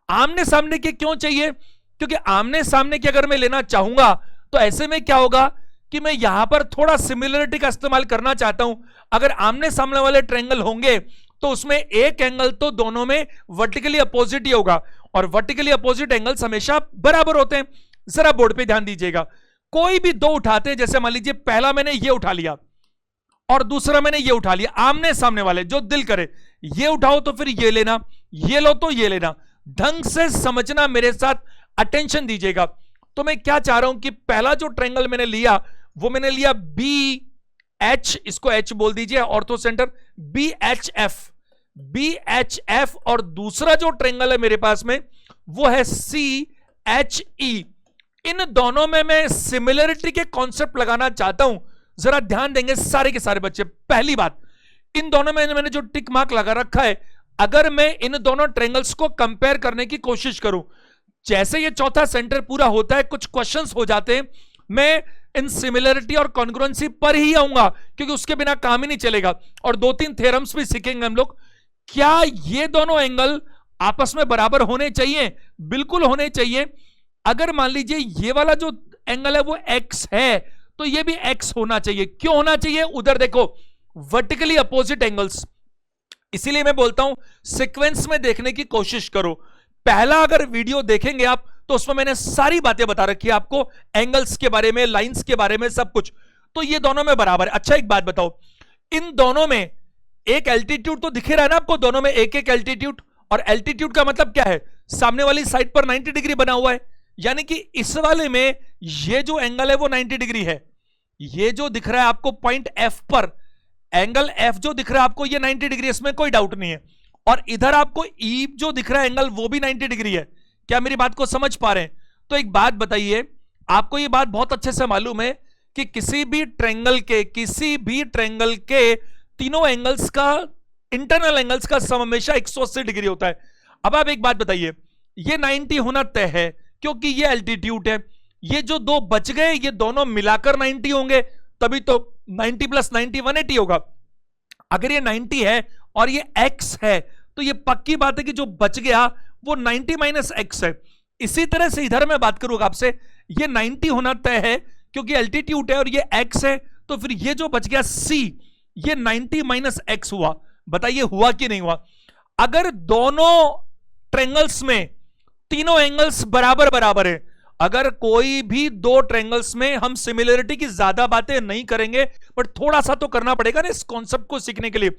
आमने सामने के क्यों चाहिए, क्योंकि आमने सामने के अगर मैं लेना चाहूंगा तो ऐसे में क्या होगा कि मैं यहां पर थोड़ा सिमिलरिटी का इस्तेमाल करना चाहता हूं। अगर आमने सामने वाले ट्रायंगल होंगे तो उसमें एक एंगल तो दोनों में वर्टिकली अपोजिट ही होगा, और वर्टिकली अपोजिट एंगल्स हमेशा बराबर होते हैं। जरा बोर्ड पे ध्यान दीजिएगा, कोई भी 2 उठाते हैं, जैसे मान लीजिए पहला मैंने ये उठा लिया और दूसरा मैंने ये उठा लिया, आमने सामने वाले जो दिल करे, ये उठाओ तो फिर ये लेना, ये लो तो ये लेना। ढंग से समझना, मेरे साथ अटेंशन दीजिएगा। तो मैं क्या चाह रहा हूं कि पहला जो ट्रायंगल मैंने लिया वो मैंने लिया बी एच, इसको एच बोल दीजिए, orthocentre B H F, और दूसरा जो ट्रायंगल है मेरे पास में वो है सी एच ई। इन दोनों में मैं सिमिलरिटी के कॉन्सेप्ट लगाना चाहता हूं। जरा ध्यान देंगे सारे के सारे बच्चे। पहली बात, इन दोनों में मैंने जो टिक मार्क लगा रखा है, अगर मैं इन दोनों ट्रायंगल्स को कंपेयर करने की कोशिश करूं, जैसे ये चौथा सेंटर पूरा होता है कुछ क्वेश्चंस हो जाते हैं, मैं इन सिमिलरिटी और कॉन्ग्रुएंसी पर ही आऊंगा क्योंकि उसके बिना काम ही नहीं चलेगा। और 2-3 थ्योरम्स भी सीखेंगे हम लोग। क्या ये दोनों एंगल आपस में बराबर होने चाहिए, बिल्कुल होने चाहिए। अगर मान लीजिए ये वाला जो एंगल है वो x है, तो ये भी x होना चाहिए। क्यों होना चाहिए? उधर देखो, वर्टिकली अपोजिट एंगल्स। इसीलिए मैं बोलता हूं सीक्वेंस में देखने की कोशिश करो। पहला अगर वीडियो देखेंगे आप, तो उसमें मैंने सारी बातें बता रखी है आपको, एंगल्स के बारे में, लाइंस के बारे में, सब कुछ। तो ये दोनों में बराबर है। अच्छा एक बात बताओ, इन दोनों में एक एल्टीट्यूड तो दिख रहा है ना आपको, दोनों में एक एक एल्टीट्यूड। और एल्टीट्यूड का मतलब क्या है? सामने वाली साइड पर 90 डिग्री बना हुआ है, यानी कि इस वाले में ये जो एंगल है वो 90 डिग्री है। ये जो दिख रहा है आपको पॉइंट F पर, एंगल F जो दिख रहा है आपको, ये 90 डिग्री, इसमें कोई डाउट नहीं है। और इधर आपको E जो दिख रहा है एंगल, वो भी 90 डिग्री है। क्या मेरी बात को समझ पा रहे हैं? तो एक बात बताइए, आपको ये बात बहुत अच्छे से मालूम है कि किसी भी ट्रायंगल के तीनों एंगल्स का, इंटरनल एंगल्स का सम हमेशा 180 डिग्री होता है। अब आप एक बात बताइए, ये 90 होना तय है क्योंकि ये एल्टीट्यूड है। ये जो दो बच गए, ये दोनों मिलाकर 90 होंगे, तभी तो 90 + 90 180 होगा। अगर ये 90 है और ये x है, तो ये पक्की बात है कि जो बच गया वो 90 - x है। इसी तरह से इधर मैं बात करूंगा आपसे, ये 90 होना तय है क्योंकि एल्टीट्यूड है और ये x है, तो फिर ये जो बच गया c, ये 90 - x हुआ। बताइए हुआ कि नहीं हुआ? अगर दोनों ट्रायंगल्स में तीनों एंगल्स बराबर बराबर है, अगर कोई भी दो ट्रायंगल्स में, हम सिमिलरिटी की ज्यादा बातें नहीं करेंगे, बट थोड़ा सा तो करना पड़ेगा ना इस कॉन्सेप्ट को सीखने के लिए।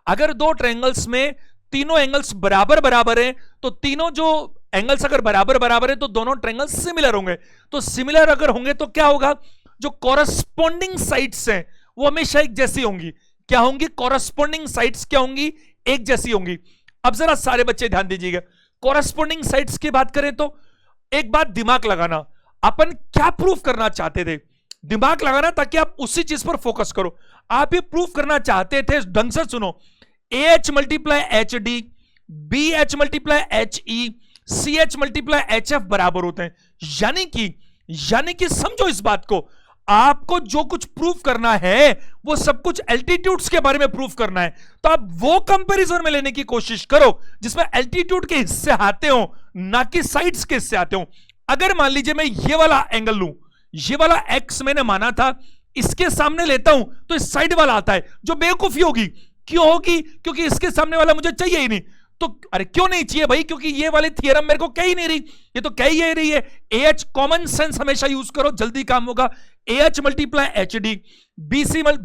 अगर दो ट्रायंगल्स में तीनों एंगल्स बराबर बराबर हैं, तो तीनों जो एंगल्स अगर बराबर बराबर है, तो दोनों ट्रायंगल्स सिमिलर होंगे। तो सिमिलर अगर होंगे तो क्या होगा? जो कॉरस्पॉन्डिंग साइड्स हैं वो हमेशा एक जैसी होंगी। क्या होंगी? कॉरस्पॉन्डिंग साइड्स क्या होंगी? एक जैसी होंगी। अब जरा सारे बच्चे ध्यान दीजिएगा, कॉरस्पॉन्डिंग साइड्स की बात करें तो एक बात दिमाग लगाना, अपन क्या प्रूफ करना चाहते थे? दिमाग लगाना ताकि आप उसी चीज पर फोकस करो। आप ये प्रूफ करना चाहते थे, ढंग से सुनो, AH × HD, BH × HE, CH × HF बराबर होते हैं। यानी कि समझो इस बात को, आपको जो कुछ प्रूफ करना है वो सब कुछ एल्टीट्यूड्स के बारे में प्रूफ करना है। तो आप वो कंपैरिजन में लेने की कोशिश करो जिसमें एल्टीट्यूड के हिस्से आते हो, ना कि साइड्स के हिस्से आते हो। अगर मान लीजिए मैं ये वाला एंगल लूं, ये वाला x मैंने माना था, इसके सामने लेता हूं तो इस साइड वाला आता है, जो बेवकूफी होगी। क्यों होगी? क्योंकि इसके सामने वाला मुझे चाहिए ही नहीं। तो अरे क्यों नहीं चाहिए भाई? क्योंकि ये वाली थियरम मेरे को कह ही नहीं रही, ये तो कह ही रही है। AH कॉमन सेंस हमेशा यूज करो, जल्दी काम होगा। AH × HD, BH ×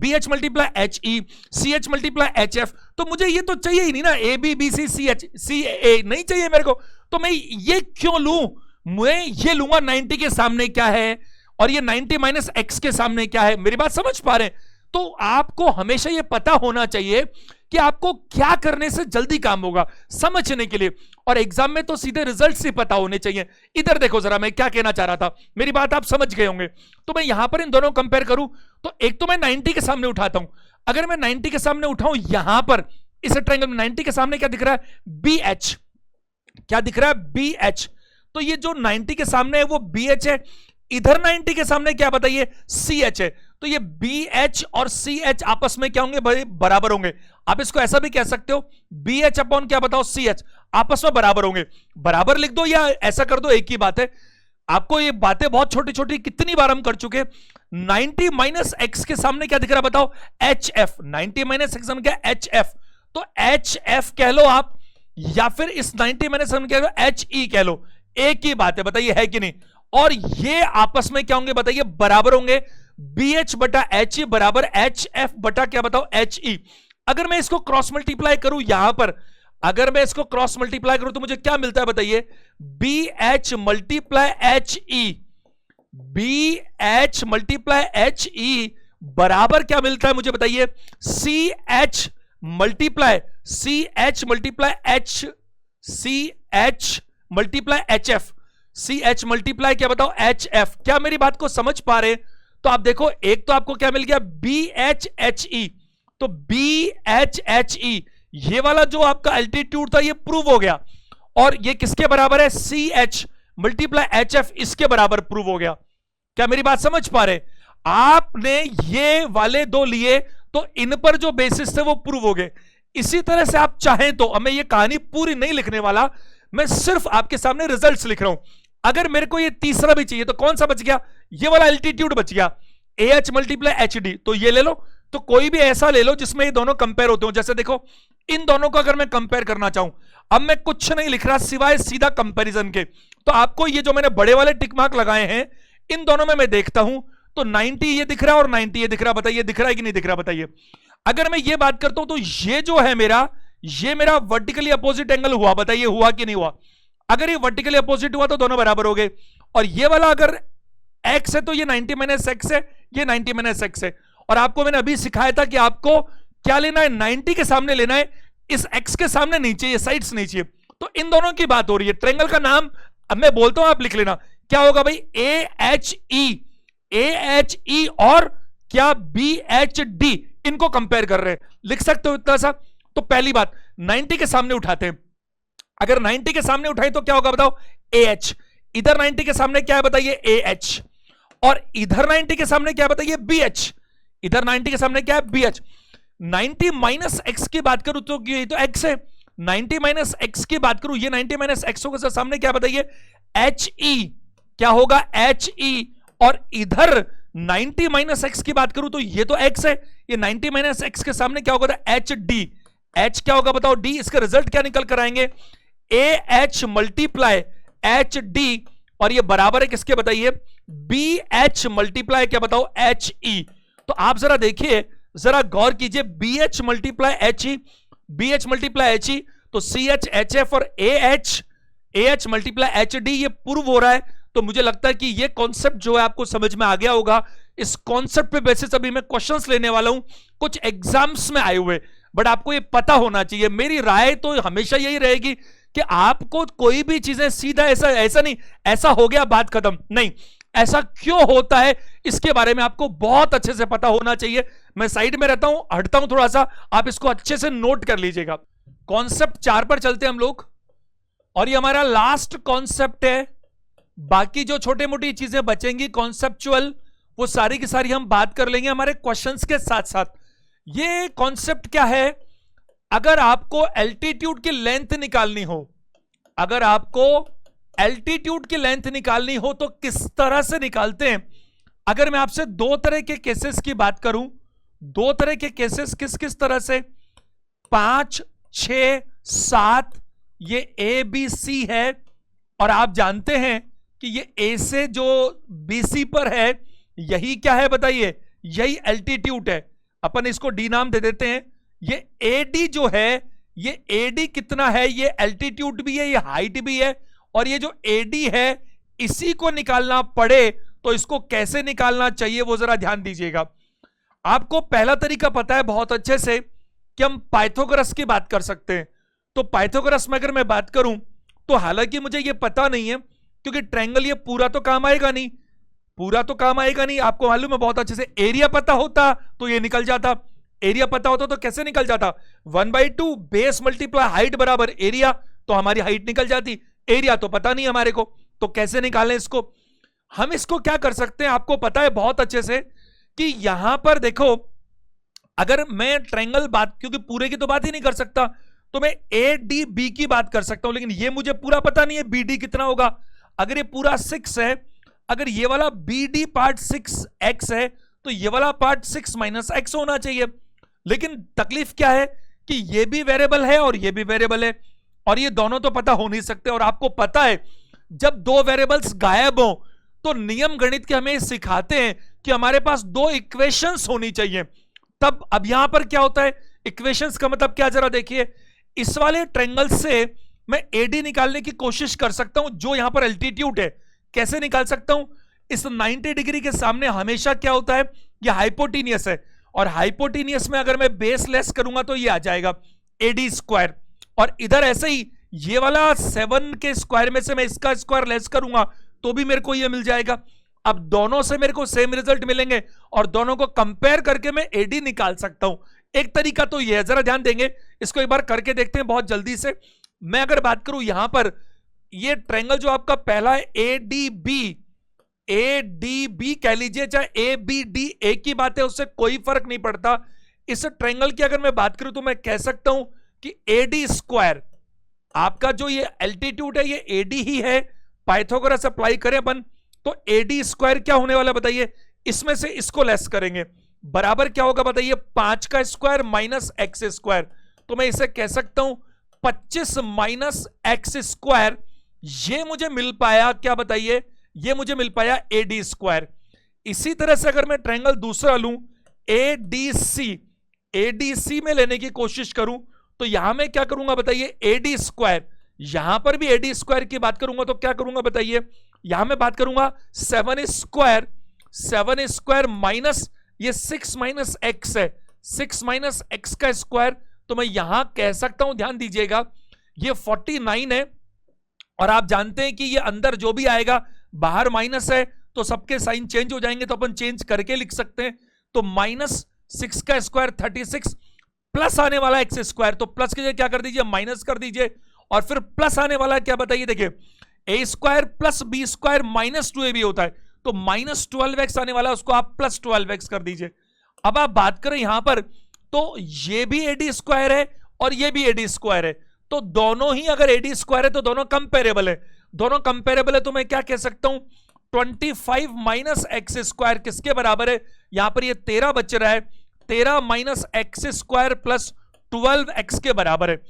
HE, CH × HF, तो मुझे ये तो चाहिए ही नहीं ना, AB BC CH CA नहीं चाहिए मेरे को। तो मैं ये क्यों लूं? मैं ये लूंगा 90 के सामने क्या है और ये 90 - x के सामने क्या है। मेरी बात समझ पा रहे हैं? तो आपको हमेशा ये पता होना चाहिए कि आपको क्या करने से जल्दी काम होगा, समझने के लिए। और एग्जाम में तो सीधे रिजल्ट ही पता होने चाहिए। इधर देखो जरा, मैं क्या कहना चाह रहा था, मेरी बात आप समझ गए होंगे। तो मैं यहां पर इन दोनों कंपेयर करूं तो एक तो मैं 90 के सामने उठाता हूं। अगर मैं 90 के सामने उठाऊं, यहां पर इस ट्रायंगल में 90 के सामने क्या दिख रहा है? BH। क्या दिख रहा है? BH। तो ये जो 90 के सामने है वो BH है, इधर 90 के सामने क्या बताइए? CH है। तो ये BH और CH आपस में क्या होंगे? बराबर होंगे। आप इसको ऐसा भी कह सकते हो, BH अपॉन क्या बताओ? CH, आपस में बराबर होंगे। बराबर लिख दो या ऐसा कर दो, एक ही बात है। आपको ये बातें बहुत छोटी छोटी कितनी बार हम कर चुके। 90 - x के सामने क्या दिख रहा है बताओ? HF। 90 - x के सामने क्या? HF। तो HF कह लो आप, या फिर इस 90 - x सामने क्या? HE कह लो, एक ही बात है। बताइए है कि नहीं? और ये आपस में क्या होंगे बताइए? बराबर होंगे। BH / HE बराबर HF / क्या बताओ? HE। अगर मैं इसको क्रॉस मल्टीप्लाई करूं यहां पर, अगर मैं इसको क्रॉस मल्टीप्लाई करूं तो मुझे क्या मिलता है बताइए? BH × HE, BH × HE बराबर क्या मिलता है मुझे बताइए? CH × HF, CH × क्या बताओ? HF। क्या मेरी बात को समझ पा रहे? तो आप देखो, एक तो आपको क्या मिल गया? BHHE। तो BHHE ये वाला जो आपका एल्टीट्यूड था ये प्रूव हो गया, और ये किसके बराबर है? CH × HF, इसके बराबर प्रूव हो गया। क्या मेरी बात समझ पा रहे? आपने ये वाले दो लिए तो इन पर जो बेसिस थे वो प्रूव हो गए। इसी तरह से आप चाहें तो, अब मैं ये कहानी पूरी नहीं लिखने वाला, मैं सिर्फ आपके सामने रिजल्ट्स लिख रहा हूं। अगर मेरे को ये तीसरा भी चाहिए तो कौन सा बच गया, ये वाला एल्टीट्यूड बच गया, AH मल्टीप्लाई HD, तो ये ले लो। तो कोई भी ऐसा ले लो जिसमें ये दोनों कंपेयर होते हो। जैसे देखो इन दोनों को अगर मैं कंपेयर करना चाहूं, अब मैं कुछ नहीं लिख रहा सिवाय सीधा कंपैरिजन के, तो आपको ये जो मैंने बड़े वाले टिक मार्क लगाए हैं इन दोनों में मैं देखता हूं तो 90 ये दिख रहा है और 90 ये दिख रहा है। बताइए दिख रहा है कि नहीं दिख रहा, बताइए। अगर मैं ये बात करता हूं तो ये जो है मेरा, ये मेरा वर्टिकली अपोजिट एंगल हुआ, बताइए हुआ कि नहीं हुआ। अगर ये वर्टिकली अपोजिट हुआ तो दोनों बराबर हो गए। और ये वाला अगर x है तो ये 90 माइनस एक्स है, ये 90 माइनस एक्स है। और आपको मैंने अभी सिखाया था कि आपको क्या लेना है, 90 के सामने लेना है, इस x के सामने नहीं चाहिए, साइड्स नहीं चाहिए। तो इन दोनों की बात हो रही है। ट्रायंगल का नाम अब मैं बोलता हूं, आप लिख लेना, क्या होगा भाई, AHE और क्या BHD, इनको कंपेयर कर रहे हैं, लिख सकते हो इतना सा। तो पहली बात 90 के सामने उठाते हैं, अगर 90 के सामने उठाए तो क्या होगा बताओ, AH। इधर 90 के सामने क्या है बताइए, AH। और इधर 90 के सामने क्या है बताइए, BH। इधर 90 के सामने क्या है, BH। 90 माइनस एक्स की बात करूं तो ये तो x है, 90 माइनस एक्स की बात करूं, ये 90 माइनस एक्स होगा, सामने क्या बताइए, HE। क्या होगा, HE। और इधर 90 माइनस एक्स की बात करूं तो ये तो x है, ये 90 माइनस एक्स के सामने क्या होगा, HD। H क्या होगा बताओ, D। इसका रिजल्ट क्या निकल कर आएंगे, AH मल्टीप्लाई HD। और ये बराबर है किसके बताइए, BH मल्टीप्लाई क्या बताओ, HE। तो आप जरा देखिए, जरा गौर कीजिए, BH multiply HE, BH multiply HE, तो CH HF और AH मल्टीप्लाई HD, ये प्रूव हो रहा है। तो मुझे लगता है कि ये कॉन्सेप्ट जो है आपको समझ में आ गया होगा। इस कॉन्सेप्ट पे बेसिस अभी मैं क्वेश्चंस लेने वाला हूं, कुछ एग्जाम्स में आए हुए, बट आपको ये पता होना चाहिए। मेरी राय तो हमेशा यही रहेगी कि आपको कोई भी चीजें सीधा ऐसा नहीं, ऐसा हो गया बात खत्म, नहीं, ऐसा क्यों होता है इसके बारे में आपको बहुत अच्छे से पता होना चाहिए। मैं साइड में रहता हूं, हटता हूं थोड़ा सा, आप इसको अच्छे से नोट कर लीजिएगा। कॉन्सेप्ट 4 पर चलते हैं हम लोग, और ये हमारा लास्ट कॉन्सेप्ट है। बाकी जो छोटे मोटी चीजें बचेंगी कॉन्सेप्चुअल, वो सारी की सारी हम बात कर लेंगे हमारे क्वेश्चंस के साथ साथ। ये कॉन्सेप्ट क्या है, अगर आपको एल्टीट्यूड की लेंथ निकालनी हो, अगर आपको एल्टीट्यूड की लेंथ निकालनी हो तो किस तरह से निकालते हैं। अगर मैं आपसे दो तरह के केसेस की बात करूं, दो तरह के केसेस किस किस तरह से, 5, 6, 7, ये ABC है, और आप जानते हैं कि ये A से जो BC पर है, यही क्या है बताइए, यही एल्टीट्यूड है। अपन इसको D नाम दे देते हैं। ये AD जो है, ये AD कितना है, ये एल्टीट्यूड भी है, ये हाइट भी है। और ये जो AD है, इसी को निकालना पड़े तो इसको कैसे निकालना चाहिए वो जरा ध्यान दीजिएगा। आपको पहला तरीका पता है बहुत अच्छे से कि हम पाइथागोरस की बात कर सकते हैं। तो पाइथागोरस में अगर मैं बात करूं तो हालांकि मुझे ये पता नहीं है, क्योंकि ट्रायंगल ये पूरा तो काम आएगा नहीं, पूरा तो काम आएगा नहीं। आपको मालूम है बहुत अच्छे से, एरिया पता होता तो ये निकल जाता, एरिया पता होता तो कैसे निकल जाता, 1/2 बेस मल्टीप्लाई हाइट बराबर एरिया, तो हमारी हाइट निकल जाती। एरिया तो पता नहीं हमारे को, तो कैसे निकालें इसको। हम इसको क्या कर सकते हैं, आपको पता है बहुत अच्छे से कि यहां पर देखो, अगर मैं ट्रायंगल बात, क्योंकि पूरे की तो बात ही नहीं कर सकता, तो मैं ADB की बात कर सकता हूं, लेकिन ये मुझे पूरा पता नहीं है BD कितना होगा। अगर ये पूरा 6 है, अगर ये वाला BD पार्ट 6x है, तो ये वाला पार्ट 6 माइनस x होना चाहिए। लेकिन तकलीफ क्या है कि ये भी वेरिएबल है और ये भी वेरिएबल है, और ये दोनों तो पता हो नहीं सकते। और आपको पता है जब दो वेरिएबल्स गायब हो तो नियम गणित के हमें सिखाते हैं कि हमारे पास दो इक्वेशंस होनी चाहिए। तब अब यहां पर क्या होता है, इक्वेशंस का मतलब क्या, जरा देखिए। इस वाले ट्रायंगल से मैं AD निकालने की कोशिश कर सकता हूं, जो यहां पर एल्टीट्यूड है। कैसे निकाल सकता हूं, इस 90 डिग्री के सामने हमेशा क्या होता है, यह हाइपोटेनियस है, और हाइपोटेनियस में अगर मैं बेस लेस करूंगा तो ये आ जाएगा AD स्क्वायर। और इधर ऐसे ही ये वाला 7 के स्क्वायर में से मैं इसका स्क्वायर लेस करूंगा तो भी मेरे को ये मिल जाएगा। अब दोनों से मेरे को सेम रिजल्ट मिलेंगे, और दोनों को कंपेयर करके मैं AD निकाल सकता हूं। एक तरीका तो ये है, जरा ध्यान देंगे, इसको एक बार करके देखते हैं बहुत जल्दी से। मैं अगर बात करूं यहां पर, ये ट्रायंगल जो आपका पहला है ADB कह लीजिए, चाहे ABD, एक ही बात है, उससे कोई फर्क नहीं पड़ता। इस ट्रायंगल की अगर मैं बात करूं तो मैं कह सकता हूं कि एडी स्क्वायर, आपका जो ये एल्टीट्यूड है ये एडी ही है, पाइथागोरस अप्लाई करें अपन तो एडी स्क्वायर क्या होने वाला बताइए, इसमें से इसको लेस करेंगे, बराबर क्या होगा बताइए, 5 का स्क्वायर माइनस एक्स स्क्वायर। तो मैं इसे कह सकता हूं 25 माइनस एक्स स्क्वायर, ये मुझे मिल पाया क्या बताइए, ये मुझे मिल पाया एडी स्क्वायर। इसी तरह से अगर मैं ट्रायंगल दूसरा लूं एडीसी, एडीसी में लेने की कोशिश करूं तो यहां मैं क्या करूंगा बताइए, एडी स्क्वायर, यहां पर भी एडी स्क्वायर की बात करूंगा तो क्या करूंगा बताइए, यहां मैं बात करूंगा 7 स्क्वायर, 7 स्क्वायर माइनस ये 6 माइनस एक्स है, 6 माइनस एक्स का स्क्वायर, तो मैं यहां कह सकता हूं, ध्यान दीजिएगा ये 49 है, और आप जानते हैं कि ये अंदर जो भी आएगा बाहर माइनस है तो सबके साइन चेंज हो जाएंगे, तो अपन चेंज करके लिख सकते हैं। तो माइनस 6 का स्क्वायर 36 प्लस आने वाला एक्स स्क्वायर, तो प्लस की जगह क्या कर दीजिए माइनस कर दीजिए, और फिर प्लस आने वाला क्या बताइए, देखिए A square plus B square minus 2ab होता है, तो माइनस 12x आने वाला उसको आप प्लस 12x कर दीजिए। अब आप बात करें यहां पर तो ये भी एडी स्क्वायर है और ये भी एडी स्क्वायर है, तो दोनों ही अगर एडी स्क्वायर है तो दोनों कंपेरेबल है, दोनों कंपेरेबल है, तो मैं क्या कह सकता हूं 25 माइनस एक्स स्क्वायर किसके बराबर है, यहां पर ये 13 बच रहा है, 13 minus X square plus 12x के बराबर है।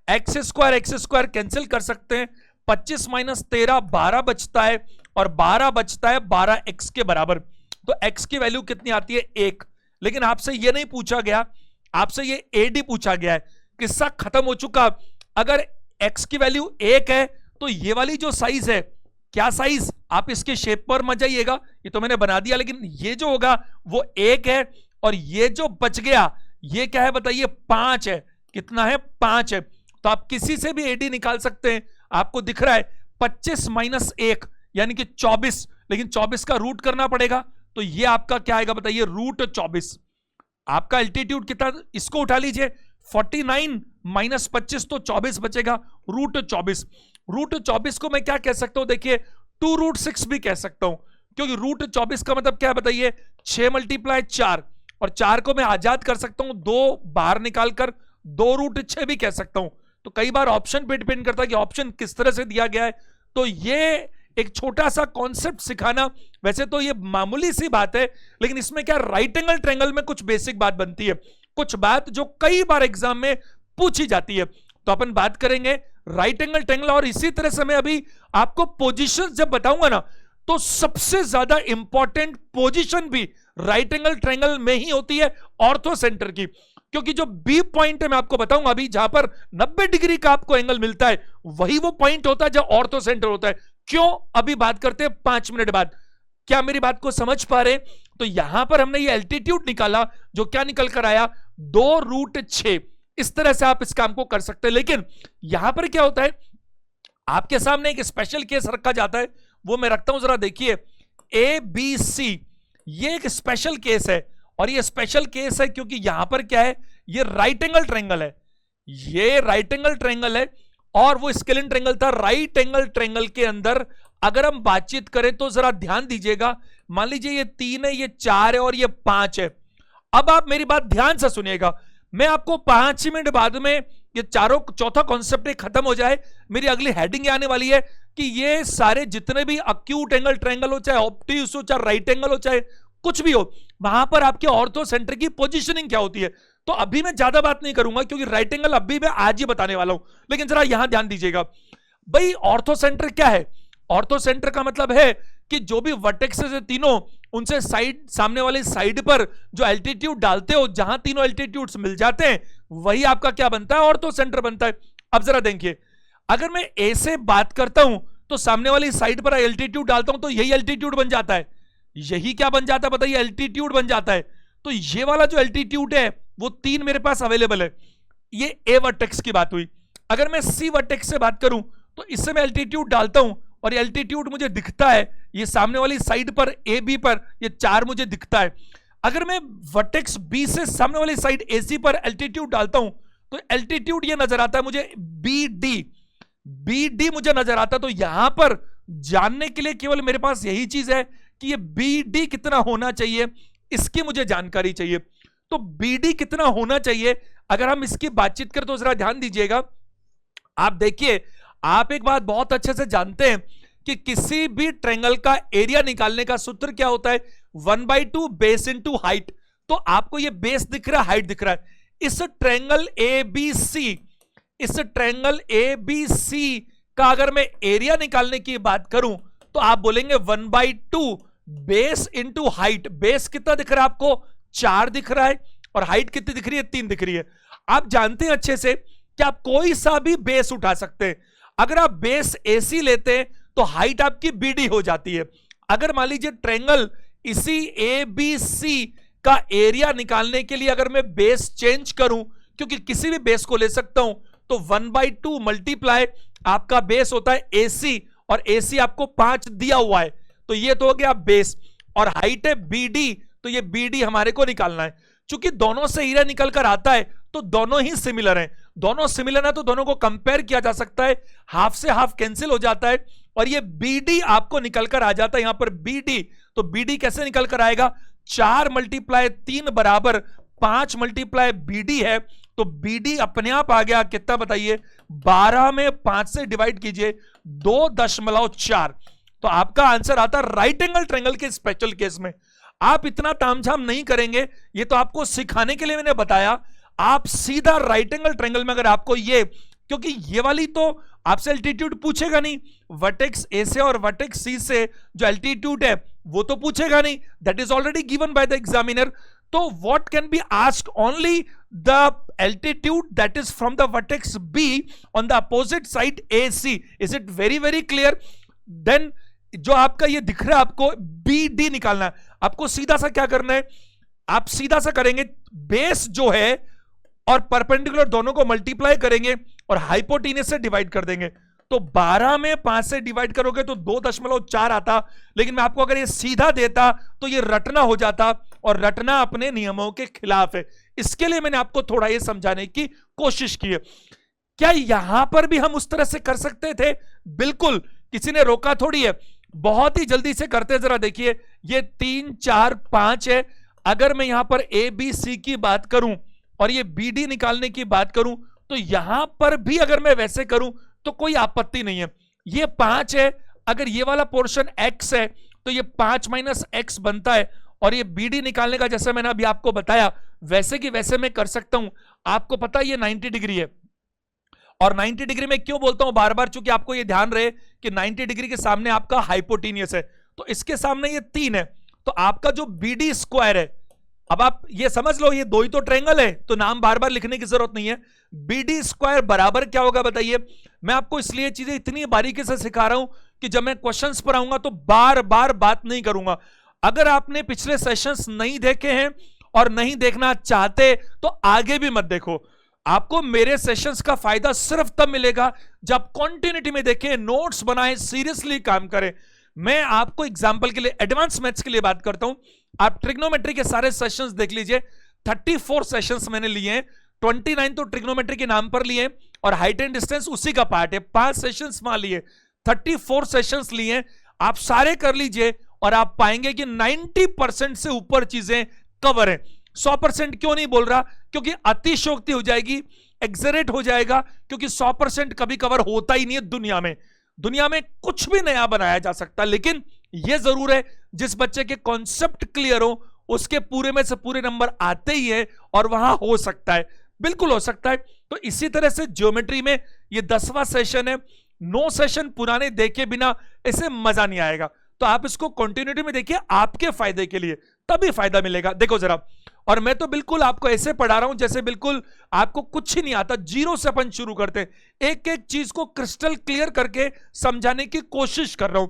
एक्स स्क्वायर कैंसिल कर सकते हैं, 25 माइनस 13 12 बचता है, और 12 बचता है 12x के बराबर, तो x की वैल्यू कितनी आती है 1। लेकिन आपसे ये नहीं पूछा गया, आपसे ये एडी पूछा गया है, किस्सा खत्म हो चुका। अगर x की वैल्यू 1 है तो ये वाली जो साइज है, क्या साइज, आप इसके शेप पर मत जाइएगा, ये तो मैंने बना दिया, लेकिन ये जो होगा वो 1 है, और ये जो बच गया ये क्या है बताइए 5 है, कितना है 5 है, तो आप किसी से भी एडी निकाल सकते हैं। आपको दिख रहा है 25 माइनस 1 यानी कि 24, लेकिन 24 का रूट करना पड़ेगा, तो ये आपका क्या आएगा बताइए रूट 24। आपका एल्टीट्यूड कितना, इसको उठा लीजिए 49 माइनस 25 तो 24 बचेगा, रूट 24। रूट 24 को मैं क्या कह सकता हूं, देखिए 2 रूट 6 भी कह सकता हूं, क्योंकि रूट 24 का मतलब क्या है बताइए 6 मल्टीप्लाई 4, और 4 को मैं आजाद कर सकता हूं 2 बाहर निकालकर, 2 रूट 6 भी कह सकता हूं। तो कई बार ऑप्शन पे डिपेंड करता है कि ऑप्शन किस तरह से दिया गया है, तो ये एक छोटा सा कॉन्सेप्ट सिखाना, वैसे तो ये मामूली सी बात है, लेकिन इसमें क्या राइट एंगल ट्रायंगल में कुछ बेसिक बात बनती है, कुछ बात जो कई बार एग्जाम में पूछी जाती है, तो अपन बात करेंगे राइट एंगल ट्रायंगल। और इसी तरह से मैं अभी आपको पोजीशन जब बताऊंगा ना, तो सबसे ज्यादा इंपॉर्टेंट पोजीशन भी राइट एंगल ट्रायंगल में ही होती है ऑर्थो सेंटर की, क्योंकि जो बी पॉइंट है मैं आपको बताऊंगा अभी, जहां पर 90 डिग्री का आपको एंगल मिलता है, वही वो पॉइंट होता है जहां ऑर्थो सेंटर होता है। क्यों, अभी बात करते हैं 5 मिनट बाद। क्या मेरी बात को समझ पा रहे हैं? तो यहां पर हमने ये एल्टीट्यूड निकाला, जो क्या निकल कर आया 2 रूट 6। इस तरह से आप इस काम को कर सकते हैं, लेकिन यहां पर क्या होता है, आपके सामने एक स्पेशल केस रखा जाता है, वो मैं रखता हूं, जरा देखिए। ए बी सी ये एक स्पेशल केस है, और ये स्पेशल केस है क्योंकि यहां पर क्या है, ये राइट एंगल ट्रायंगल है, ये राइट एंगल ट्रायंगल है, और वो स्केलिन ट्रायंगल था। राइट एंगल ट्रायंगल के अंदर अगर हम बातचीत करें तो जरा ध्यान दीजिएगा, मान लीजिए ये 3 है, ये 4 है और ये 5 है। अब आप मेरी बात ध्यान से सुनिएगा, मैं आपको 5 मिनट बाद में ये चौथा कॉन्सेप्ट खत्म हो जाए, मेरी अगली हेडिंग आने वाली है कि ये सारे जितने भी अक्यूट एंगल ट्रायंगल हो, चाहे ऑब्ट्यूज हो, चाहे राइट एंगल हो, चाहे कुछ भी हो, वहां पर आपके ऑर्थो सेंटर की पोजीशनिंग क्या होती है। तो अभी मैं ज्यादा बात नहीं करूंगा, क्योंकि राइट एंगल अभी मैं आज ही बताने वाला हूं, लेकिन जरा यहां ध्यान दीजिएगा भाई, ऑर्थो सेंटर क्या है। ऑर्थो सेंटर का मतलब है कि जो भी वर्टेक्सेस है तीनों, उनसे साइड, सामने वाली साइड पर जो एल्टीट्यूड डालते हो, जहां तीनों एल्टीट्यूड्स मिल जाते हैं, वही आपका क्या बनता है, ऑर्थो सेंटर बनता है। अब जरा देखिए, अगर मैं ए से बात करता हूं तो सामने वाली साइड पर एल्टीट्यूड डालता हूं, तो यही एल्टीट्यूड बन जाता है, यही क्या बन जाता है बताइए, एल्टीट्यूड बन जाता है। तो ये वाला जो एल्टीट्यूड है वो 3 मेरे पास अवेलेबल है, ये ए वर्टेक्स की बात हुई। अगर मैं सी वर्टेक्स से बात करूं तो इससे मैं एल्टीट्यूड डालता हूं, और एल्टीट्यूड मुझे दिखता है, ये सामने वाली साइड पर ए बी पर ये 4 मुझे दिखता है। अगर मैं वर्टेक्स बी से सामने वाली साइड ए सी पर एल्टीट्यूड डालता हूं तो एल्टीट्यूड ये नजर आता है मुझे बी डी मुझे नजर आता है। तो यहां पर जानने के लिए केवल मेरे पास यही चीज है कि ये बी डी कितना होना चाहिए, इसकी मुझे जानकारी चाहिए। तो बीडी कितना होना चाहिए अगर हम इसकी बातचीत करें तो जरा ध्यान दीजिएगा। आप देखिए, आप एक बात बहुत अच्छे से जानते हैं कि किसी भी ट्रायंगल का एरिया निकालने का सूत्र क्या होता है, 1/2 बेस इंटू हाइट। तो आपको ये बेस दिख रहा है, हाइट दिख रहा है। इस ट्रायंगल एबीसी का अगर मैं एरिया निकालने की बात करूं तो आप बोलेंगे 1/2 बेस इंटू हाइट। बेस कितना दिख रहा है आपको, 4 दिख रहा है, और हाइट कितनी दिख रही है, 3 दिख रही है। आप जानते हैं अच्छे से कि आप कोई सा भी बेस उठा सकते हैं। अगर आप बेस एसी लेते हैं तो हाइट आपकी बीडी हो जाती है। अगर मान लीजिए ट्रायंगल इसी एबीसी का एरिया निकालने के लिए अगर मैं बेस चेंज करूं, क्योंकि किसी भी बेस को ले सकता हूं, तो 1/2 मल्टीप्लाई आपका बेस होता है एसी, और एसी आपको 5 दिया हुआ है, तो ये तो हो गया बेस, और हाइट है बीडी, तो ये बीडी हमारे को निकालना है। चूंकि दोनों से एरिया निकल कर आता है तो दोनों ही सिमिलर हैं, दोनों सिमिलर है तो दोनों को कंपेयर किया जा सकता है, हाफ से हाफ कैंसिल हो जाता है, और ये बीडी आपको निकल कर आ जाता है यहां पर बीडी। तो बीडी कैसे निकल कर आएगा, 4 मल्टीप्लाई 3 बराबर 5 मल्टीप्लाई बीडी है, तो बीडी अपने आप आ गया कितना बताइए, 12 में 5 से डिवाइड कीजिए 2.4। तो आपका आंसर आता है राइट एंगल ट्रायंगल के स्पेशल केस में। आप इतना तामझाम नहीं करेंगे, ये तो आपको सिखाने के लिए मैंने बताया। आप सीधा राइट एंगल ट्रायंगल में अगर आपको ये, क्योंकि ये वाली तो आपसे एल्टीट्यूड पूछेगा नहीं, वर्टेक्स ए से और वर्टेक्स सी से जो एल्टीट्यूड है वो तो पूछेगा नहीं, that is already given by the examiner. तो what can be asked only the altitude that is from the vertex B on the opposite side A C. Is it very very clear? Then जो आपका ये दिख रहा है आपको B D निकालना है। आपको सीधा सा क्या करना है, आप सीधा सा करेंगे, बेस जो है और परपेंडिकुलर दोनों को मल्टीप्लाई करेंगे और हाइपोटेन्यूज से डिवाइड कर देंगे। तो 12 में 5 से डिवाइड करोगे तो 2.4 आता, लेकिन मैं आपको अगर ये सीधा देता तो ये रटना हो जाता, और रटना अपने नियमों के खिलाफ है। इसके लिए मैंने आपको थोड़ा ये समझाने की कोशिश की है। क्या यहां पर भी हम उस तरह से कर सकते थे? बिल्कुल, किसी ने रोका थोड़ी है। बहुत ही जल्दी से करते, जरा देखिए, ये 3 4 5 है। अगर मैं यहां पर ए बी सी की बात करूं और ये बी डी निकालने की बात करूं, तो यहां पर भी अगर मैं वैसे करूं तो कोई आपत्ति नहीं है। ये 5 है, अगर ये वाला पोर्शन x है तो ये 5 माइनस x बनता है, और ये बी डी निकालने का जैसे मैंने अभी आपको बताया वैसे कि वैसे मैं कर सकता हूं। आपको पता है ये 90 डिग्री है, और 90 डिग्री में क्यों बोलता हूं बार बार, चूंकि आपको ये ध्यान रहे कि 90 डिग्री के सामने आपका हाइपोटेन्यूस है, तो इसके सामने ये 3 है, तो आपका जो बी डी स्क्वायर है, अब आप ये समझ लो ये दो ही तो ट्रायंगल है, तो नाम बार बार लिखने की जरूरत नहीं है। बी डी स्क्वायर बराबर क्या होगा बताइए? मैं आपको इसलिए चीजें इतनी बारीकी से सिखा रहा हूं कि जब मैं क्वेश्चंस पर आऊंगा तो बार बार बात नहीं करूंगा। अगर आपने पिछले सेशंस नहीं देखे हैं और नहीं देखना चाहते तो आगे भी मत देखो। आपको मेरे सेशंस का फायदा सिर्फ तब मिलेगा जब कंटिन्यूटी में देखें, नोट्स बनाएं, सीरियसली काम करें। मैं आपको एग्जांपल के लिए एडवांस मैथ्स के लिए बात करता हूं। आप ट्रिग्नोमेट्री के सारे सेशंस देख लीजिए, 34 सेशंस मैंने लिए हैं, 29 तो ट्रिग्नोमेट्री के नाम पर लिए, और हाइट एंड डिस्टेंस उसी का पार्ट है। 5 सेशंस वहां लिए, 34 सेशंस लिए, आप सारे कर लीजिए और आप पाएंगे कि 90% से ऊपर चीजें कवर है। 100% क्यों नहीं बोल रहा? क्योंकि अतिशयोक्ति हो जाएगी, एक्सरेट हो जाएगा, क्योंकि 100% कभी कवर होता ही नहीं है दुनिया में। दुनिया में कुछ भी नया बनाया जा सकता है, लेकिन यह जरूर है जिस बच्चे के कॉन्सेप्ट क्लियर हो उसके पूरे में से पूरे नंबर आते ही है, और वहां हो सकता है, बिल्कुल हो सकता है। तो इसी तरह से ज्योमेट्री में ये 10वां सेशन है। 9 सेशन पुराने देखे बिना इसे मजा नहीं आएगा, तो आप इसको कंटिन्यूटी में देखिए, आपके फायदे के लिए, तभी फायदा मिलेगा। देखो जरा, और मैं तो बिल्कुल आपको ऐसे पढ़ा रहा हूं जैसे बिल्कुल आपको कुछ ही नहीं आता, जीरो से अपन शुरू करते हैं। एक एक चीज को क्रिस्टल क्लियर करके समझाने की कोशिश कर रहा हूं।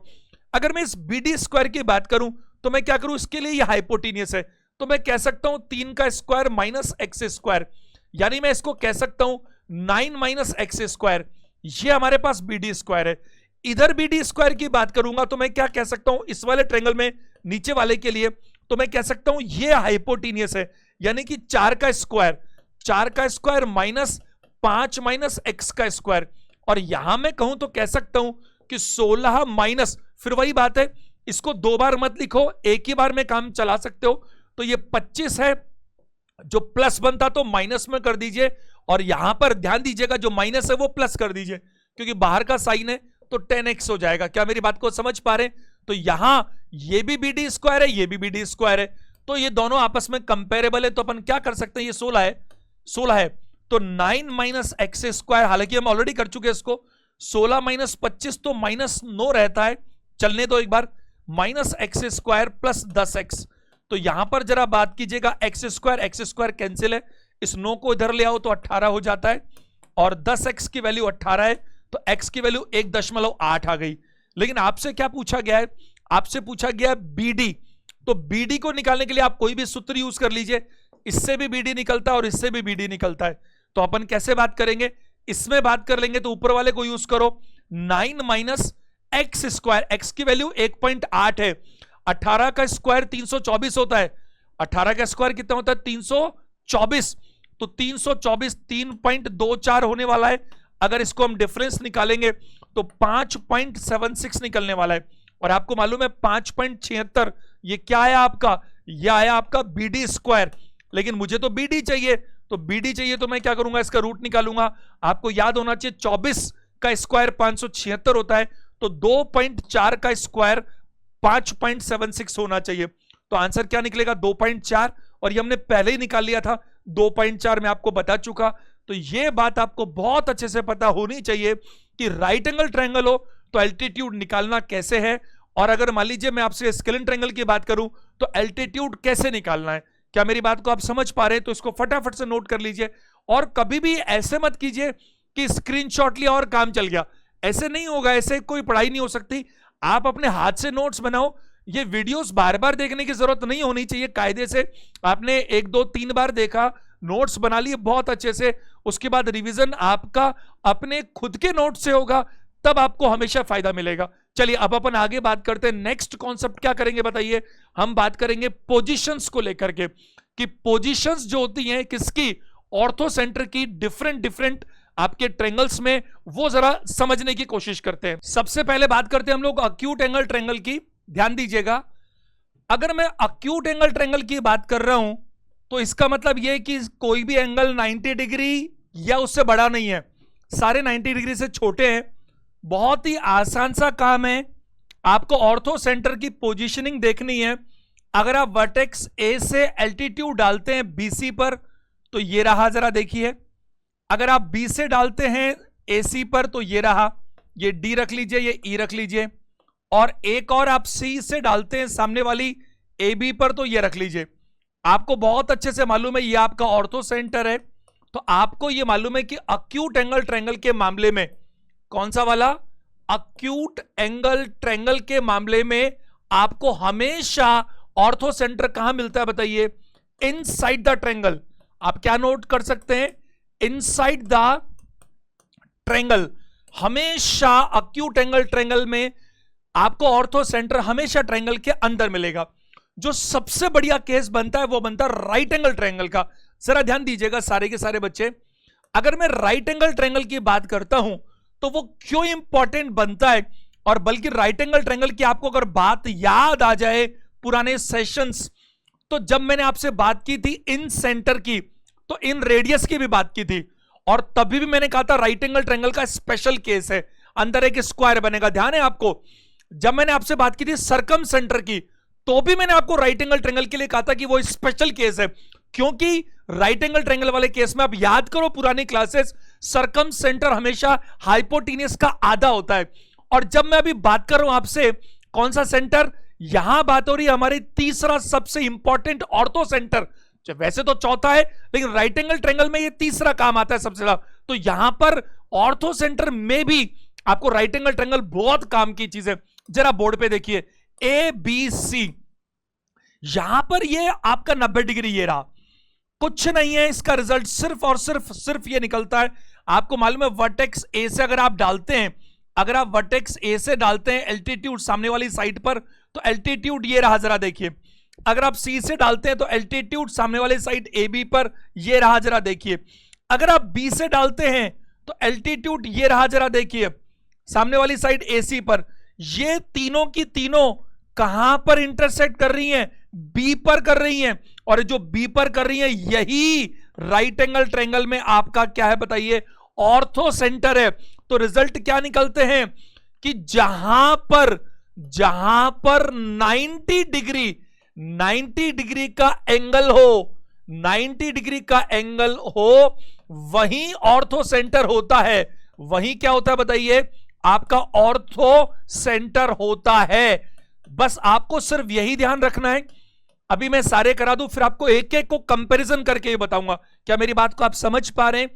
अगर मैं इस बी डी स्क्वायर की बात करूं तो मैं क्या करूं, इसके लिए ये हाइपोटेन्यूस है, तो मैं कह सकता हूं 3 का स्क्वायर माइनस एक्स स्क्वायर, यानी मैं इसको कह सकता हूं 9 माइनस एक्स स्क्वायर। ये हमारे पास बी डी स्क्वायर है। इधर बी डी स्क्वायर की बात करूंगा तो मैं क्या कह सकता हूं, इस वाले ट्रायंगल में नीचे वाले के लिए, तो मैं कह सकता हूं ये हाइपोटेन्यूस है, यानी कि 4 का स्क्वायर माइनस 5 माइनस एक्स का स्क्वायर। और यहां मैं कहूं तो कह सकता हूं कि 16 माइनस, फिर वही बात है, इसको 2 बार मत लिखो, एक ही बार में काम चला सकते हो। तो ये 25 है, जो प्लस बनता तो माइनस में कर दीजिए, और यहां पर ध्यान दीजिएगा जो माइनस है वो प्लस कर दीजिए, क्योंकि बाहर का साइन है तो 10x हो जाएगा। क्या मेरी बात को समझ पा रहे हैं? तो यहां ये भी BD स्क्वायर है, ये भी BD स्क्वायर है, तो ये दोनों आपस में कंपेरेबल है। तो अपन क्या कर सकते हैं, ये 16 है, 16 है, तो 9 माइनस एक्स स्क्वायर, हालांकि हम ऑलरेडी कर चुके हैं इसको, 16 माइनस 25 तो -9 रहता है, चलने दो एक बार, minus X square plus 10x। तो यहां पर जरा बात कीजिएगा, एक्स स्क्वायर कैंसिल है, इस 9 को इधर ले आओ तो 18 हो जाता है, और 10x की वैल्यू 18 है, तो x की वैल्यू 1.8 आ गई। लेकिन आपसे क्या पूछा गया है, आपसे पूछा गया है BD, तो BD को निकालने के लिए आप कोई भी सूत्र यूज कर लीजिए, इससे भी BD निकलता है और इससे भी BD निकलता है। तो अपन कैसे बात करेंगे, इसमें बात कर लेंगे, तो ऊपर वाले को यूज करो, 9 माइनस एक्स स्क्वायर, एक्स की वैल्यू 1.8 है, 18 का स्क्वायर 324 होता है, 18 का स्क्वायर कितना होता है 324, तो 324 3.24 होने वाला है। अगर इसको हम डिफरेंस निकालेंगे तो 5.76 निकलने वाला है, और आपको मालूम है 5.76 ये क्या आया आपका, ये आया आपका BD स्क्वायर। लेकिन मुझे तो BD चाहिए, तो BD चाहिए तो मैं क्या करूंगा, इसका रूट निकालूंगा। आपको याद होना चाहिए 24 का स्क्वायर 576 होता है, तो 2.4 का स्क्वायर 5.76 होना चाहिए। तो आंसर क्या निकलेगा 2.4, और ये हमने पहले ही निकाल लिया था 2.4, मैं आपको बता चुका। तो ये बात आपको बहुत अच्छे से पता होनी चाहिए कि राइट एंगल ट्रायंगल हो तो एल्टीट्यूड निकालना कैसे है, और अगर मान लीजिए मैं आपसे स्केलिन ट्रायंगल की बात करूं तो एल्टीट्यूड कैसे निकालना है। क्या मेरी बात को आप समझ पा रहे हैं? तो इसको फटाफट से नोट कर लीजिए, और कभी भी ऐसे मत कीजिए कि स्क्रीनशॉट लिया और काम चल गया, ऐसे नहीं होगा, ऐसे कोई पढ़ाई नहीं हो सकती। आप अपने हाथ से नोट्स बनाओ, ये वीडियोस बार बार देखने की जरूरत नहीं होनी चाहिए, कायदे से आपने 1 2 3 बार देखा, नोट्स बना लिए बहुत अच्छे से, उसके बाद रिवीजन आपका अपने खुद के नोट से होगा, तब आपको हमेशा फायदा मिलेगा। चलिए अब अपन आगे बात करते हैं, नेक्स्ट कॉन्सेप्ट क्या करेंगे बताइए, हम बात करेंगे पोजीशंस को लेकर के, कि पोजीशंस जो होती हैं किसकी, ऑर्थो सेंटर की, डिफरेंट आपके ट्रायंगल्स में, वो जरा समझने की कोशिश करते हैं। सबसे पहले बात करते हैं हम लोग अक्यूट एंगल ट्रायंगल की। ध्यान दीजिएगा, अगर मैं अक्यूट एंगल ट्रायंगल की बात कर रहा हूं तो इसका मतलब यह कि कोई भी एंगल 90 डिग्री या उससे बड़ा नहीं है, सारे 90 डिग्री से छोटे हैं। बहुत ही आसान सा काम है, आपको ऑर्थो सेंटर की पोजीशनिंग देखनी है। अगर आप वर्टेक्स ए से एल्टीट्यूड डालते हैं BC पर तो ये रहा, जरा देखिए, अगर आप B से डालते हैं AC पर तो ये रहा, ये D रख लीजिए, ये E रख लीजिए, और एक और आप C से डालते हैं सामने वाली AB पर तो ये रख लीजिए। आपको बहुत अच्छे से मालूम है ये आपका ऑर्थो सेंटर है, तो आपको ये मालूम है कि अक्यूट एंगल ट्रायंगल के मामले में, कौन सा वाला, अक्यूट एंगल ट्रायंगल के मामले में आपको हमेशा ऑर्थो सेंटर कहां मिलता है बताइए, इनसाइड द ट्रायंगल। आप क्या नोट कर सकते हैं, इनसाइड द ट्रायंगल। हमेशा अक्यूट एंगल ट्रायंगल में आपको ऑर्थो सेंटर हमेशा ट्रायंगल के अंदर मिलेगा। जो सबसे बढ़िया केस बनता है वो बनता है राइट एंगल ट्रायंगल का। जरा ध्यान दीजिएगा सारे के सारे बच्चे, अगर मैं राइट एंगल ट्रायंगल की बात करता हूं तो वो क्यों इंपॉर्टेंट बनता है, और बल्कि राइट एंगल ट्रायंगल की आपको अगर बात याद आ जाए पुराने सेशंस, तो जब मैंने आपसे बात की थी इन सेंटर की, तो इन रेडियस की भी बात की थी, और तभी भी मैंने कहा था राइट एंगल ट्रायंगल का स्पेशल केस है, अंदर एक स्क्वायर बनेगा। ध्यान है आपको, जब मैंने आपसे बात की थी सर्कम सेंटर की, तो भी मैंने आपको राइट एंगल ट्रायंगल के लिए कहा था कि वो स्पेशल केस है, क्योंकि राइट एंगल ट्रायंगल वाले केस में आप याद करो पुरानी क्लासेस, सर्कम सेंटर हमेशा हाइपोटेन्यूस का आधा होता है। और जब मैं अभी बात कर रहा हूं आपसे कौन सा सेंटर, यहां बात हो रही है हमारी तीसरा सबसे इंपॉर्टेंट ऑर्थो सेंटर, वैसे तो चौथा है लेकिन राइट एंगल ट्रायंगल में ये तीसरा काम आता है सबसे ज्यादा। तो यहां पर ऑर्थो सेंटर में भी आपको राइट एंगल ट्रायंगल बहुत काम की चीज है। जरा बोर्ड पे देखिए ABC, यहां पर ये आपका 90 डिग्री ये रहा, कुछ नहीं है, इसका रिजल्ट सिर्फ और सिर्फ ये निकलता है। आपको मालूम है वर्टेक्स A से अगर आप डालते हैं, अगर आप वर्टेक्स A से डालते हैं एल्टीट्यूड सामने वाली साइड पर, तो एल्टीट्यूड ये रहा, जरा देखिए। अगर आप C से डालते हैं तो एल्टीट्यूड सामने वाली साइड AB पर ये रहा, जरा देखिए। अगर आप B से डालते हैं तो एल्टीट्यूड ये रहा, जरा देखिए, सामने वाली साइड AC पर। ये तीनों की तीनों कहां पर इंटरसेक्ट कर रही हैं, बी पर कर रही हैं, और जो बी पर कर रही हैं यही राइट एंगल ट्रायंगल में आपका क्या है बताइए, ऑर्थो सेंटर है। तो रिजल्ट क्या निकलते हैं कि जहां पर 90 डिग्री का एंगल हो, 90 डिग्री का एंगल हो, वहीं ऑर्थो सेंटर होता है। वहीं क्या होता है बताइए, आपका ऑर्थो सेंटर होता है। बस आपको सिर्फ यही ध्यान रखना है। अभी मैं सारे करा दूं, फिर आपको एक एक को कंपैरिजन करके ही बताऊंगा। क्या मेरी बात को आप समझ पा रहे हैं?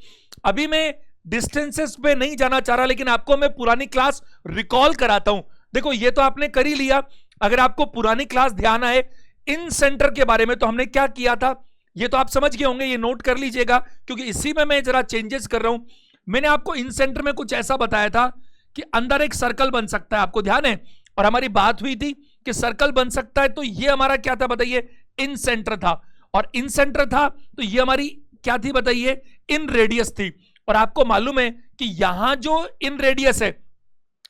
अभी मैं डिस्टेंसेस पे नहीं जाना चाह रहा, लेकिन आपको मैं पुरानी क्लास रिकॉल कराता हूं। देखो ये तो आपने कर ही लिया। अगर आपको पुरानी क्लास ध्यान आए इन सेंटर के बारे में, तो हमने क्या किया था ये तो आप समझ गए होंगे, ये नोट कर लीजिएगा, क्योंकि इसी में मैं जरा चेंजेस कर रहा हूं। मैंने आपको इन सेंटर में कुछ ऐसा बताया था कि अंदर एक सर्कल बन सकता है, आपको ध्यान है, और हमारी बात हुई थी कि सर्कल बन सकता है। तो ये हमारा क्या था बताइए, इन सेंटर था, और इन सेंटर था तो ये हमारी क्या थी बताइए, इन रेडियस थी। और आपको मालूम है कि यहां जो इन रेडियस है,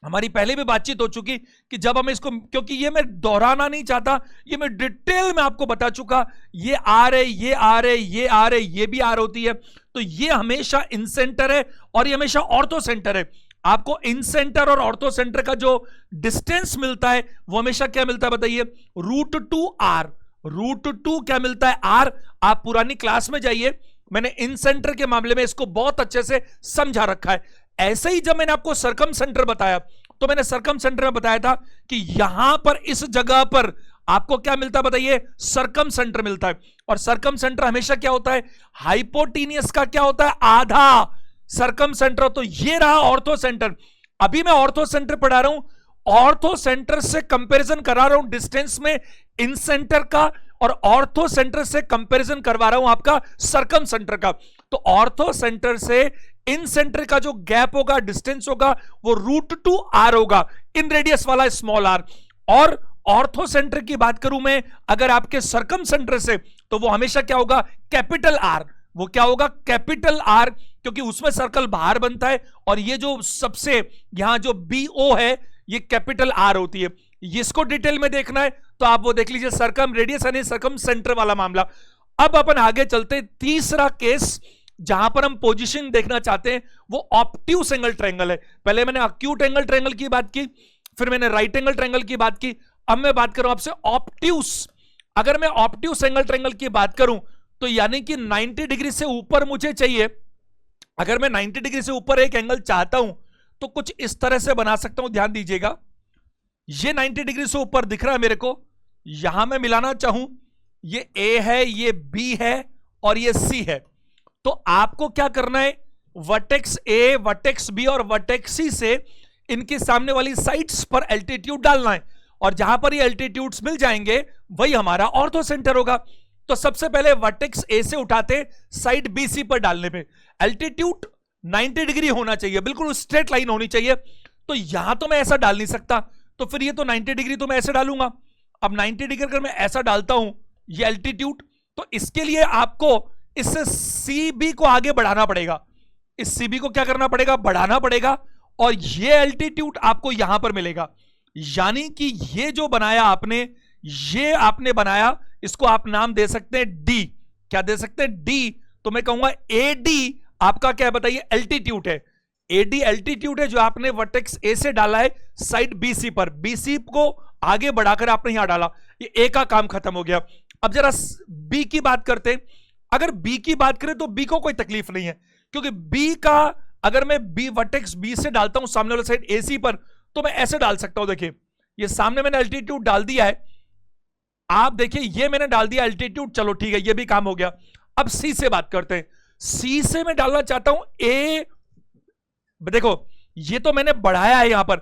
हमारी पहले भी बातचीत हो चुकी कि जब हम इसको, क्योंकि ये मैं दोहराना नहीं चाहता, ये मैं डिटेल में आपको बता चुका, ये आर है, ये आर है, ये आर है, ये भी आर होती है। तो ये हमेशा इन सेंटर है और ये हमेशा ऑर्थो सेंटर है। आपको इन सेंटर और ऑर्थो सेंटर का जो डिस्टेंस मिलता है वो हमेशा क्या मिलता है बताइए, √2r। √2 क्या मिलता है, r। आप पुरानी क्लास में जाइए, मैंने इन सेंटर के मामले में इसको बहुत अच्छे से समझा रखा है। ऐसे ही जब मैंने आपको सरकम सेंटर बताया, तो मैंने सरकम सेंटर में बताया था कि यहां पर इस जगह पर आपको क्या मिलता है बताइए, सरकम सेंटर मिलता है। और सरकम सेंटर हमेशा क्या होता है, हाइपोटेनियस का क्या होता है, आधा सरकम सेंटर। तो ये रहा ऑर्थो सेंटर। अभी मैं ऑर्थो सेंटर पढ़ा रहा हूं, ऑर्थो सेंटर से कंपैरिजन करा रहा हूं डिस्टेंस में इन सेंटर का, और ऑर्थो सेंटर से कंपैरिजन करवा रहा हूं आपका सरकम सेंटर का। तो ऑर्थो सेंटर से इन सेंटर का जो गैप होगा, डिस्टेंस होगा, वो √2r होगा, इन रेडियस वाला स्मॉल r। और ऑर्थो सेंटर की बात करूं मैं अगर आपके सरकम सेंटर से, तो वो हमेशा क्या होगा, कैपिटल R। वो क्या होगा, कैपिटल R, क्योंकि उसमें सर्कल बाहर बनता है, और ये जो सबसे यहां जो BO है ये कैपिटल R होती है। इसको डिटेल में देखना है तो आप वो देख लीजिए, सर्कम रेडियस यानी सर्कम सेंटर वाला मामला। अब अपन आगे चलते, तीसरा केस जहां पर हम पोजीशन देखना चाहते हैं वो ऑब्ट्यूस एंगल ट्रायंगल है। पहले मैंने एक्यूट एंगल ट्रायंगल की बात की, फिर मैंने राइट एंगल ट्रायंगल की बात की, अब मैं बात कर रहा हूं आपसे ऑब्ट्यूस। अगर मैं ऑब्ट्यूस एंगल ट्रायंगल की बात करूं तो यानी कि 90 डिग्री से ऊपर मुझे चाहिए। अगर मैं 90 डिग्री से ऊपर एक एंगल चाहता हूं तो कुछ इस तरह से बना सकता हूं, ध्यान दीजिएगा। ये 90 डिग्री से ऊपर दिख रहा है मेरे को, यहां मैं मिलाना चाहूं, ये A है, ये B है और ये C है। तो आपको क्या करना है, वर्टेक्स A, वर्टेक्स B और वर्टेक्स C से इनके सामने वाली साइड्स पर एल्टीट्यूड डालना है, और जहां पर ये एल्टीट्यूड्स मिल जाएंगे वही हमारा ऑर्थो सेंटर होगा। तो सबसे पहले वर्टेक्स A से उठाते साइड BC पर डालने पे एल्टीट्यूड 90 डिग्री होना चाहिए, बिल्कुल स्ट्रेट लाइन होनी चाहिए। तो यहां तो मैं ऐसा डाल नहीं सकता, तो फिर ये तो 90 डिग्री तो मैं ऐसे डालूंगा। अब 90 डिग्री अगर मैं ऐसा डालता हूं ये एल्टीट्यूड, तो इसके लिए आपको इससे CB को आगे बढ़ाना पड़ेगा। इस CB को क्या करना पड़ेगा, बढ़ाना पड़ेगा, और ये एल्टीट्यूड आपको यहां पर मिलेगा। यानी कि ये जो बनाया आपने, ये आपने बनाया, इसको आप नाम दे सकते हैं D। क्या दे सकते हैं, D। तो मैं कहूंगा AD आपका क्या बताइए, एल्टीट्यूड है। AD एल्टीट्यूड है जो आपने वर्टेक्स A से डाला है साइड BC पर, BC को आगे बढ़ाकर आपने यहां डाला, ये A का काम खत्म हो गया। अब जरा B की बात करते हैं। अगर B की बात करें तो B को कोई तकलीफ नहीं है, क्योंकि B का अगर मैं B वर्टेक्स B से डालता हूं सामने वाले साइड AC पर, तो मैं ऐसे डाल सकता हूं। देखिए ये सामने मैंने एल्टीट्यूड डाल दिया है, आप देखिए ये मैंने डाल दिया एल्टीट्यूड, चलो ठीक है, ये भी काम हो गया। अब C से बात करते हैं। C से मैं डालना चाहता हूं A। देखो ये तो मैंने बढ़ाया है, यहां पर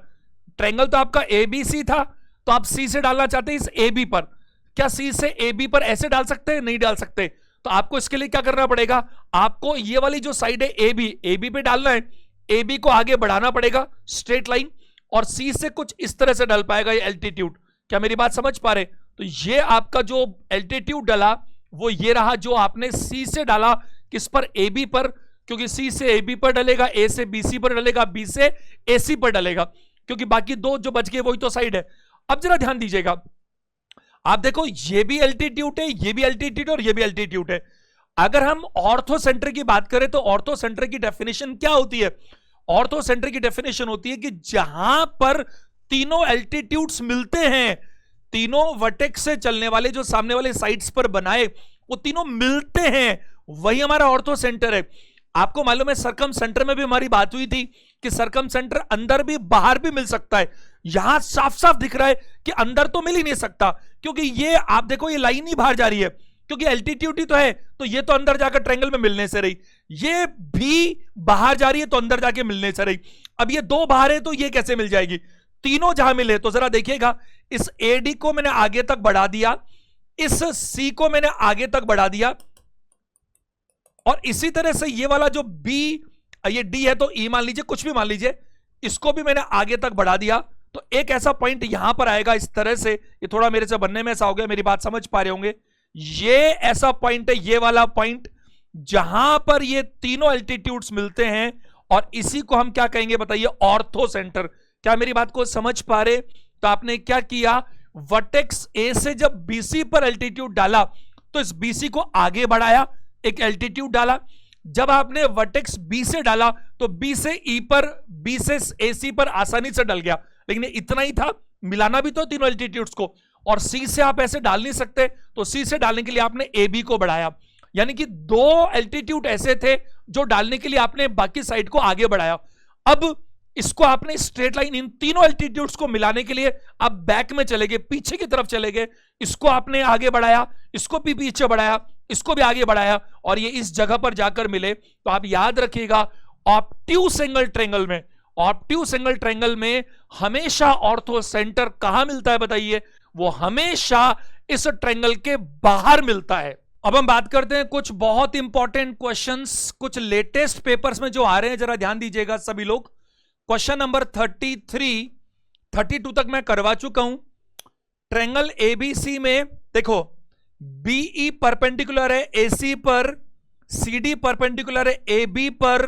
ट्रायंगल तो आपका ABC था, तो आप C से डालना चाहते हैं इस AB पर। क्या C से AB पर ऐसे डाल सकते हैं, नहीं डाल सकते। तो आपको इसके लिए क्या करना पड़ेगा, आपको ये वाली जो साइड है AB पे डालना है, AB को आगे बढ़ाना पड़ेगा स्ट्रेट लाइन, और C से कुछ इस तरह से डाल पाएगा ये एल्टीट्यूड। क्या मेरी बात समझ पा रहे? तो ये आपका जो एल्टीट्यूड डाला वो ये रहा जो आपने C से डाला, किस पर, AB पर, क्योंकि C से AB पर डलेगा, A से BC पर डलेगा, B से AC पर डलेगा, क्योंकि बाकी दो जो बच गए वही तो साइड है। अब जरा ध्यान दीजिएगा, आप देखो ये भी एल्टीट्यूड है, ये भी एल्टीट्यूड और ये भी एल्टीट्यूड है। अगर हम ऑर्थो सेंटर की बात करें तो ऑर्थो सेंटर की डेफिनेशन क्या होती है? ऑर्थो सेंटर की डेफिनेशन होती है कि जहां पर तीनों एल्टीट्यूड्स मिलते हैं, तीनों वर्टेक्स से चलने वाले जो सामने वाले साइड्स पर बनाए वो तीनों मिलते हैं, वही हमारा ऑर्थो सेंटर है। आपको मालूम है सरकम सेंटर में भी हमारी बात हुई थी कि सरकम सेंटर अंदर भी बाहर भी मिल सकता है। यहां साफ साफ दिख रहा है कि अंदर तो मिल ही नहीं सकता, क्योंकि ये आप देखो ये लाइन ही बाहर जा रही है, क्योंकि एल्टीट्यूड ही तो है, तो ये तो अंदर जाकर ट्रायंगल में मिलने से रही, ये भी बाहर जा रही है तो अंदर जाके मिलने से रही। अब ये दो बाहर है तो ये कैसे मिल जाएगी? तीनों जहां मिले तो जरा देखिएगा, इस एडी को मैंने आगे तक बढ़ा दिया, इस सी को मैंने आगे तक बढ़ा दिया, और इसी तरह से ये वाला जो बी, ये डी है तो ई मान लीजिए, कुछ भी मान लीजिए, इसको भी मैंने आगे तक बढ़ा दिया, तो एक ऐसा पॉइंट यहां पर आएगा इस तरह से। ये थोड़ा मेरे से बनने में ऐसा हो गया, मेरी बात समझ पा रहे होंगे। ये ऐसा पॉइंट है, ये वाला पॉइंट, जहां पर ये तीनों एल्टीट्यूड्स मिलते हैं, और इसी को हम क्या कहेंगे बताइए? Ortho centre. क्या मेरी बात को समझ पा रहे? तो आपने क्या किया, वर्टेक्स ए से जब बीसी पर एल्टीट्यूड डाला तो इस बीसी को आगे बढ़ाया, एक एल्टीट्यूड डाला। जब आपने वर्टेक्स बी से डाला तो बी से ई पर, बी से एसी पर आसानी से डल गया, लेकिन इतना ही था, मिलाना भी तो तीनों एल्टीट्यूड्स को। और सी से आप ऐसे डाल नहीं सकते, तो सी से डालने के लिए आपने ए बी को बढ़ाया, यानी कि दो एल्टीट्यूड ऐसे थे जो डालने के लिए आपने बाकी साइड को आगे बढ़ाया। अब इसको आपने स्ट्रेट लाइन, इन तीनों एल्टीट्यूड्स को मिलाने के लिए आप बैक में चले गए, पीछे की तरफ चले गए, इसको आपने आगे बढ़ाया, इसको भी पीछे बढ़ाया, इसको भी आगे बढ़ाया, और ये इस जगह पर जाकर मिले। तो आप याद रखिएगा, ऑब्ट्यूज एंगल ट्रायंगल में, ऑब्ट्यूज एंगल ट्रायंगल में हमेशा ऑर्थो सेंटर कहां मिलता है बताइए? वो हमेशा इस ट्रायंगल के बाहर मिलता है। अब हम बात करते हैं कुछ बहुत इंपॉर्टेंट क्वेश्चंस, कुछ लेटेस्ट पेपर्स में जो आ रहे हैं, जरा ध्यान दीजिएगा सभी लोग। क्वेश्चन नंबर 33, 32 तक मैं करवा चुका हूं। ट्रायंगल एबीसी में देखो, बीई परपेंडिकुलर है एसी पर, सीडी परपेंडिकुलर है एबी पर,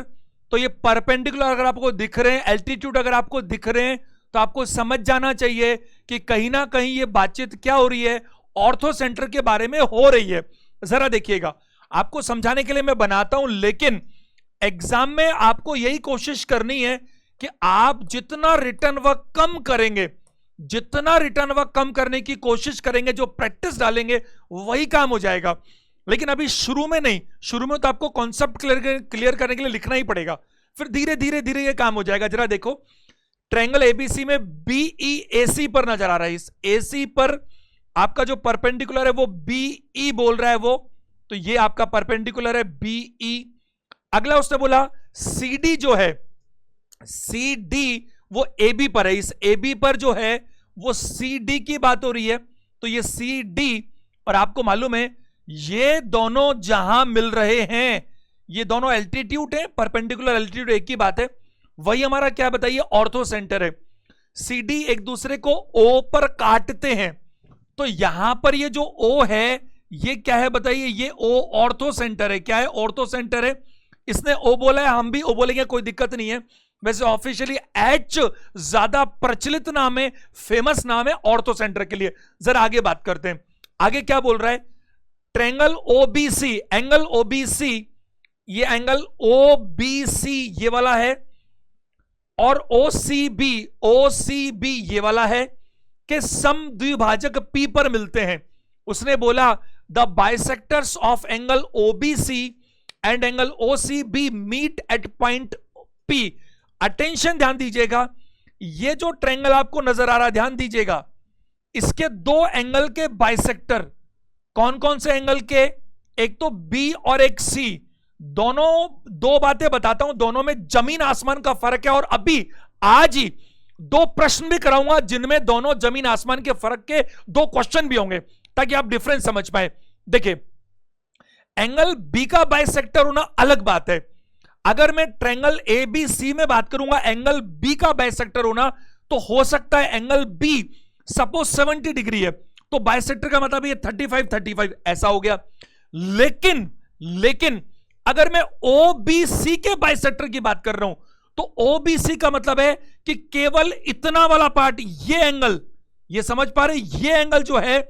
तो ये परपेंडिकुलर अगर आपको दिख रहे हैं, एल्टीट्यूड अगर आपको दिख रहे हैं, तो आपको समझ जाना चाहिए कि कहीं ना कहीं ये बातचीत क्या हो रही है? ऑर्थो सेंटर के बारे में हो रही है। जरा देखिएगा, आपको समझाने के लिए मैं बनाता हूं, लेकिन एग्जाम में आपको यही कोशिश करनी है कि आप जितना रिटर्न वर्क कम करेंगे, जितना रिटर्न वर्क कम करने की कोशिश करेंगे, जो प्रैक्टिस डालेंगे, वही काम हो जाएगा। लेकिन अभी शुरू में नहीं, शुरू में तो आपको कॉन्सेप्ट क्लियर करने के लिए लिखना ही पड़ेगा, फिर धीरे धीरे धीरे ये काम हो जाएगा। जरा देखो, ट्रायंगल एबीसी में बीई एसी पर नजर आ रहा है, इस एसी पर आपका जो परपेंडिकुलर है वो बीई बोल रहा है वो, तो ये आपका परपेंडिकुलर है बीई। अगला उसने बोला सीडी जो है, सीडी वो एबी पर है, इस एबी पर जो है वो सीडी की बात हो रही है, तो ये सीडी, और आपको मालूम है ये दोनों जहां मिल रहे हैं, ये दोनों एल्टीट्यूड है, परपेंडिकुलर एल्टीट्यूड एक ही बात है, वही हमारा क्या बताइए? ऑर्थो सेंटर है। सीडी एक दूसरे को ओ पर काटते हैं, तो यहां पर ये जो ओ है ये क्या है बताइए? ये ओ ऑर्थो सेंटर है। क्या है? ऑर्थो सेंटर है। इसने ओ बोला है, हम भी ओ बोलेंगे, कोई दिक्कत नहीं है। वैसे ऑफिशियली एच ज्यादा प्रचलित नाम है, फेमस नाम है ऑर्थो सेंटर के लिए। जरा आगे बात करते हैं, आगे क्या बोल रहा है? ट्रायंगल ओबीसी, एंगल ओबीसी, ये एंगल ओबीसी ये वाला है, और ओसीबी, ओसीबी ये वाला है, कि सम द्विभाजक पी पर मिलते हैं। उसने बोला the bisectors of angle OBC and angle OCB meet at point P. Attention, ध्यान दीजिएगा, ये जो ट्रायंगल आपको नजर आ रहा है, ध्यान दीजिएगा, इसके दो एंगल के बाइसेक्टर, कौन कौन से एंगल के? एक तो बी और एक सी। दोनों, दो बातें बताता हूं, दोनों में जमीन आसमान का फर्क है, और अभी आज ही दो प्रश्न भी कराऊंगा जिनमें दोनों जमीन आसमान के फर्क के दो क्वेश्चन भी होंगे, ताकि आप डिफरेंस समझ पाए। देखिए, एंगल बी का बाइसेक्टर होना अलग बात है। अगर मैं ट्रायंगल ए बी सी में बात करूंगा, एंगल बी का बाइसेक्टर होना, तो हो सकता है एंगल बी सपोज 70 डिग्री है, तो बाइसेक्टर का मतलब ये 35 ऐसा हो गया। लेकिन अगर मैं ओबीसी के बाइसेक्टर की बात कर रहा हूं, तो ओबीसी का मतलब है कि केवल इतना वाला पार्ट, ये एंगल, ये समझ पा रहे, ये एंगल जो है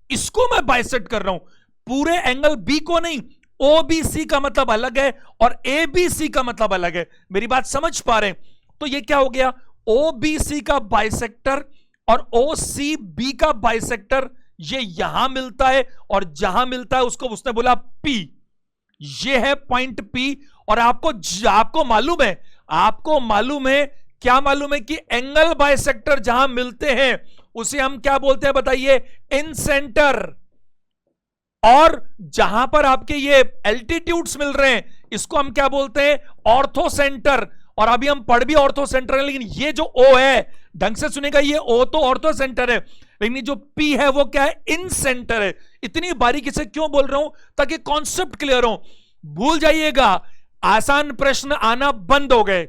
इसको मैं बाइसेक्ट कर रहा हूं, पूरे एंगल बी को नहीं। ओबीसी का मतलब अलग है और एबीसी का मतलब अलग है। मेरी बात समझ पा रहे हैं? तो ये क्या हो गया, ओबीसी का बाइसेक्टर और ओसीबी का बाइसेक्टर, ये यहां मिलता है और जहां मिलता है उसको उसने बोला पी। ये है पॉइंट पी। और आपको मालूम है क्या मालूम है कि एंगल बाइसेक्टर जहां मिलते हैं उसे हम क्या बोलते हैं बताइए, इन सेंटर। और जहां पर आपके ये एल्टीट्यूड्स मिल रहे हैं इसको हम क्या बोलते हैं, ऑर्थो सेंटर। और अभी हम पढ़ भी ऑर्थो सेंटर है, लेकिन ये जो ओ है, ढंग से सुनेगा, ये ओ तो ऑर्थो सेंटर है, लेकिन जो पी है वो क्या है, इन सेंटर है। इतनी बारीकी से क्यों बोल रहा हूं, ताकि कॉन्सेप्ट क्लियर हो। भूल जाइएगा, आसान प्रश्न आना बंद हो गए।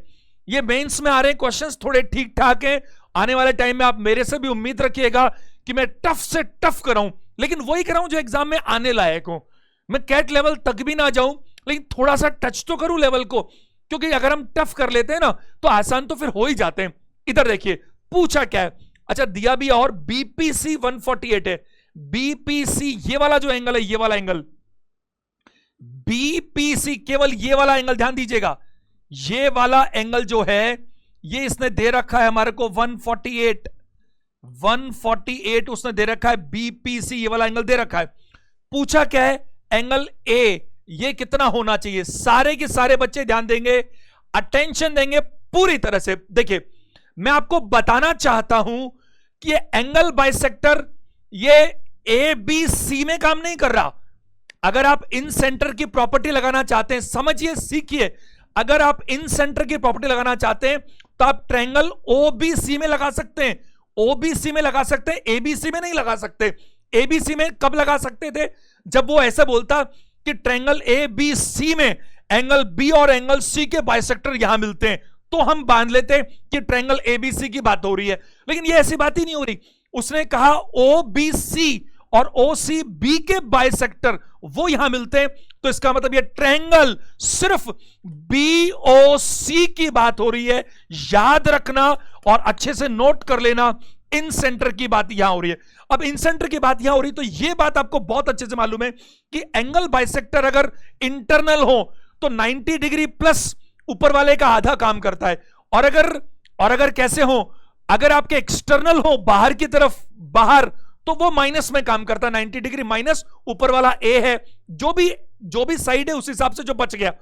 ये मेंस में आ रहे क्वेश्चंस थोड़े ठीक ठाक हैं। आने वाले टाइम में आप मेरे से भी उम्मीद रखिएगा कि मैं टफ से टफ कराऊं, लेकिन वही कराऊं जो एग्जाम में आने लायक हो। मैं कैट लेवल तक भी ना जाऊं, लेकिन थोड़ा सा टच तो करूं लेवल को, क्योंकि अगर हम टफ कर लेते हैं ना तो आसान तो फिर हो ही जाते हैं। इधर देखिए पूछा क्या है, अच्छा दिया भी, और बीपीसी 148 है। बीपीसी ये वाला जो एंगल है, ये वाला एंगल बीपीसी, केवल ये वाला एंगल ध्यान दीजिएगा, ये वाला एंगल जो है ये इसने दे रखा है हमारे को 148 उसने दे रखा है। बीपीसी ये वाला एंगल दे रखा है। पूछा क्या है, एंगल ए ये कितना होना चाहिए। सारे के सारे बच्चे ध्यान देंगे, अटेंशन देंगे पूरी तरह से। देखिए मैं आपको बताना चाहता हूं कि ये एंगल बाइसेक्टर ये ए बी सी में काम नहीं कर रहा। अगर आप इन सेंटर की प्रॉपर्टी लगाना चाहते हैं, समझिए सीखिए, अगर आप इन सेंटर की प्रॉपर्टी लगाना चाहते हैं तो आप ट्रायंगल ओबीसी में लगा सकते हैं, ओबीसी में लगा सकते हैं, एबीसी में नहीं लगा सकते। एबीसी में कब लगा सकते थे, जब वो ऐसे बोलता कि ट्रायंगल एबीसी में एंगल बी और एंगल सी के बाइसेक्टर यहां मिलते हैं, तो हम बांध लेते कि ट्रायंगल एबीसी की बात हो रही है। लेकिन ये ऐसी बात ही नहीं हो रही। उसने कहा ओबीसी और ओसीबी के बाइसेक्टर वो यहां मिलते हैं, तो इसका मतलब ये ट्रायंगल सिर्फ बीओसी की बात हो रही है। याद रखना और अच्छे से नोट कर लेना, इन सेंटर की बात यहां हो रही है। अब इन सेंटर की बात यहां हो रही है तो यह बात आपको बहुत अच्छे से मालूम है कि एंगल बाइसेक्टर अगर इंटरनल हो तो 90 डिग्री प्लस ऊपर वाले का आधा काम करता है। और अगर कैसे हो, अगर आपके एक्सटर्नल हो बाहर की तरफ, बाहर, तो वो माइनस में काम करता है। 90 डिग्री माइनस ऊपर वाला ए है, जो भी साइड है उस हिसाब से जो बच गया।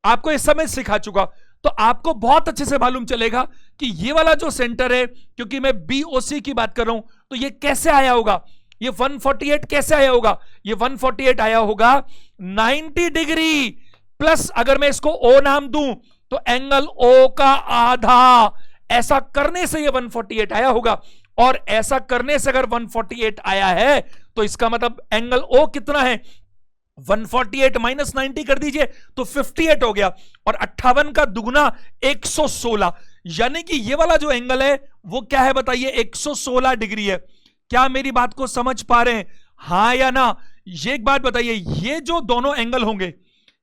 आपको इस समय सिखा चुका, तो आपको बहुत अच्छे से मालूम चलेगा कि ये वाला जो सेंटर है, क्योंकि मैं बीओसी की बात कर रहा हूं, तो ये कैसे आया होगा, ये 148 कैसे आया होगा, ये 148 आया होगा 90 डिग्री प्लस, अगर मैं इसको ओ नाम दूं तो एंगल ओ का आधा। ऐसा करने से ये 148 आया होगा, और ऐसा करने से अगर 148 आया है तो इसका मतलब एंगल ओ कितना है, 148 माइनस 90 कर दीजिए तो 58 हो गया, और 58 का दुगना 116, यानी कि ये वाला जो एंगल है वो क्या है बताइए, 116 डिग्री है। क्या मेरी बात को समझ पा रहे हैं, हां या ना? ये एक बात बताइए, ये जो दोनों एंगल होंगे,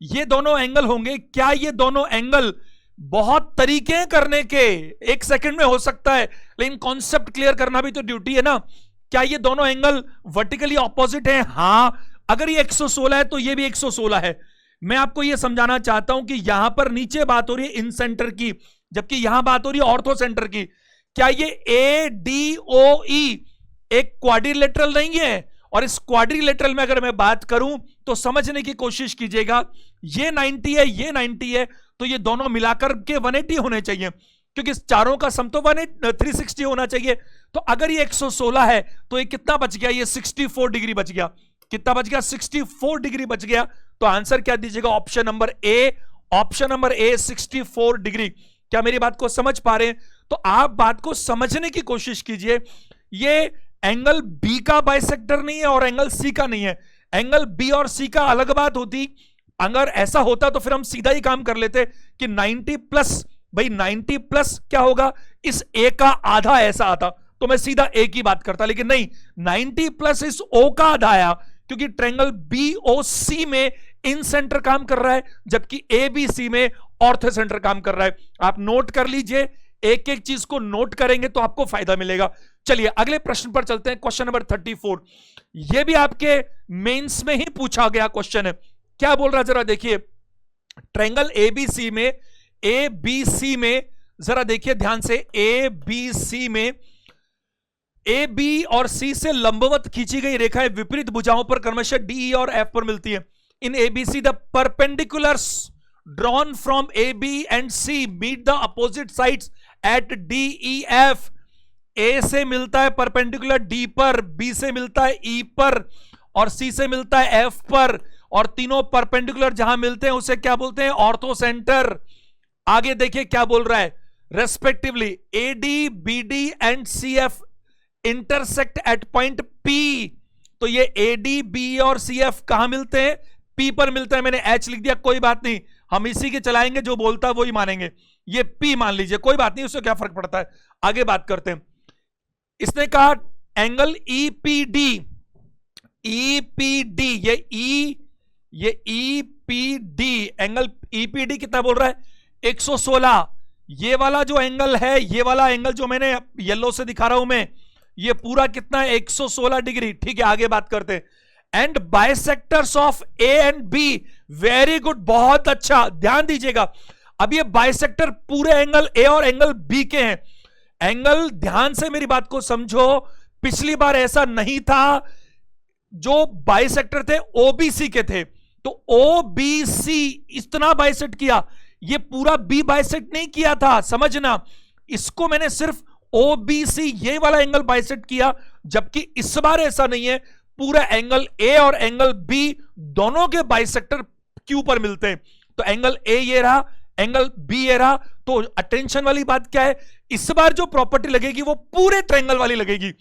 ये दोनों एंगल होंगे, क्या ये दोनों एंगल बहुत तरीके हैं करने के, एक सेकंड में हो सकता है, लेकिन कॉन्सेप्ट क्लियर करना भी तो ड्यूटी है ना। क्या ये दोनों एंगल वर्टिकली ऑपोजिट हैं? हां, अगर ये 116 है तो ये भी 116 है। मैं आपको ये समझाना चाहता हूं कि यहां पर नीचे बात हो रही है इन सेंटर की, जबकि यहां बात हो रही है ऑर्थो सेंटर की। क्या ये ADOE एक क्वाड्रिलेटरल नहीं है? और इस क्वाड्रिलेटरल में अगर मैं बात करूं तो समझने की कोशिश कीजिएगा, ये 90 है, ये 90 है, तो ये दोनों मिलाकर के 180 होने चाहिए, क्योंकि चारों का सम तो 360 होना चाहिए। तो अगर ये 116 है तो ये कितना बच गया, ये 64 डिग्री बच गया। कितना बच गया? 64 डिग्री बच गया। तो आंसर क्या दीजिएगा? Option number A, option number A 64 degree. क्या मेरी बात को समझ पा रहे हैं? तो आप बात को समझने की कोशिश कीजिए। ये एंगल बी का बाइसेक्टर नहीं है और एंगल सी का नहीं है। एंगल बी और सी का अलग बात होती, अगर ऐसा होता तो फिर हम सीधा ही काम कर लेते कि 90 प्लस, भाई 90 प्लस क्या होगा, इस ए का आधा ऐसा आता तो मैं सीधा ए की बात करता, लेकिन नहीं, 90 प्लस इस ओ का आधा आया, क्योंकि ट्रायंगल बीओसी में इन सेंटर काम कर रहा है, जबकि एबीसी में ऑर्थो सेंटर काम कर रहा है। आप नोट कर लीजिए, एक एक चीज को नोट करेंगे तो आपको फायदा मिलेगा। चलिए अगले प्रश्न पर चलते हैं, क्वेश्चन नंबर 34। यह भी आपके मेंस में ही पूछा गया क्वेश्चन है। क्या बोल रहा है जरा देखिए, ट्रायंगल एबीसी में, एबीसी में जरा देखिए ध्यान से, एबीसी में ए बी और सी से लंबवत खींची गई रेखाएं विपरीत भुजाओं पर क्रमशः डी ई और एफ पर मिलती है। In ABC the perpendiculars drawn from A B and C meet the opposite sides at D E F. A से मिलता है परपेंडिकुलर डी पर, बी से मिलता है ई पर और सी से मिलता है एफ पर, और तीनों परपेंडिकुलर जहां मिलते हैं उसे क्या बोलते हैं, ऑर्थो सेंटर। आगे देखिए क्या बोल रहा है, respectively A D B D and C F intersect at point P. तो ये ए डी बी और सी एफ कहां मिलते हैं, पी पर मिलते हैं। मैंने एच लिख दिया, कोई बात नहीं, हम इसी के चलाएंगे, जो बोलता है वही मानेंगे। ये पी मान लीजिए, कोई बात नहीं, उससे क्या फर्क पड़ता है। आगे बात करते हैं। इसने कहा एंगल ईपीडी, ईपीडी ये ईपीडी एंगल ईपीडी कितना बोल रहा है, 116। ये वाला जो एंगल है, ये वाला एंगल जो मैंने येलो से दिखा रहा हूं मैं, ये पूरा कितना है, 116 डिग्री। ठीक है आगे बात करते हैं। And bisectors of A and B, very good, बहुत अच्छा, ध्यान दीजिएगा। अब ये बाइसेक्टर पूरे एंगल ए और एंगल बी के हैं। एंगल, ध्यान से मेरी बात को समझो, पिछली बार ऐसा नहीं था, जो बाइसेक्टर थे ओबीसी के थे, तो ओबीसी इतना बाइसेक्ट किया, ये पूरा बी बाइसेक्ट नहीं किया था, समझना। इसको मैंने सिर्फ ओबीसी ये वाला एंगल बाइसेक्ट किया, जबकि इस बार ऐसा नहीं है, पूरा एंगल ए और एंगल बी दोनों के बाइसेक्टर क्यू पर मिलते हैं। तो एंगल ए ये रहा, एंगल बी ये रहा। तो अटेंशन वाली बात क्या है, इस बार जो प्रॉपर्टी लगेगी वो पूरे ट्रायंगल वाली लगेगी।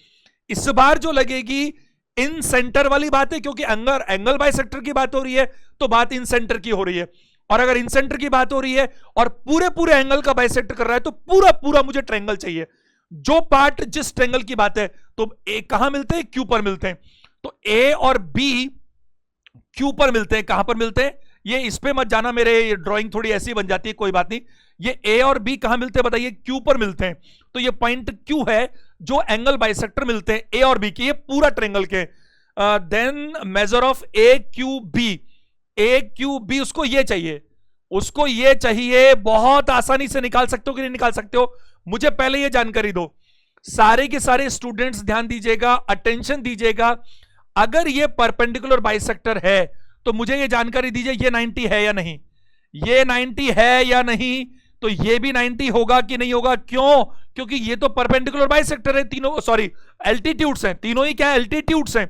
इस बार जो लगेगी इन सेंटर वाली बात है, क्योंकि अगर एंगल बाइसेक्टर की बात हो रही है तो बात इन सेंटर की हो रही है, और अगर इन सेंटर की बात हो रही है और पूरे पूरे एंगल का बाइसेक्टर कर रहा है तो पूरा पूरा मुझे ट्रायंगल चाहिए। जो पार्ट जिस ट्रायंगल की बात है, तो ए कहां मिलते हैं, क्यू पर मिलते हैं। तो ए और बी क्यू पर मिलते हैं, कहां पर मिलते हैं, ये इस पे मत जाना, मेरे ड्राइंग थोड़ी ऐसी बन जाती है, कोई बात नहीं। ये ए और बी कहां मिलते हैं बताइए, क्यू पर मिलते हैं। तो ये पॉइंट क्यू है जो एंगल बाइसेक्टर मिलते हैं ए और बी के, ये पूरा ट्रायंगल के। Then measure of A Q B, A Q B उसको ये चाहिए, उसको ये चाहिए। बहुत आसानी से निकाल सकते हो कि नहीं निकाल सकते हो, मुझे पहले ये जानकारी दो। सारे के सारे स्टूडेंट्स ध्यान दीजिएगा, अटेंशन दीजिएगा। अगर ये परपेंडिकुलर बाइसेक्टर है तो मुझे ये जानकारी दीजिए, ये 90 है या नहीं, ये 90 है या नहीं। तो ये भी 90 होगा कि नहीं होगा, क्यों, क्योंकि ये तो परपेंडिकुलर बाइसेक्टर है, तीनों सॉरी एल्टीट्यूड्स हैं, तीनों ही क्या है, एल्टीट्यूड्स हैं।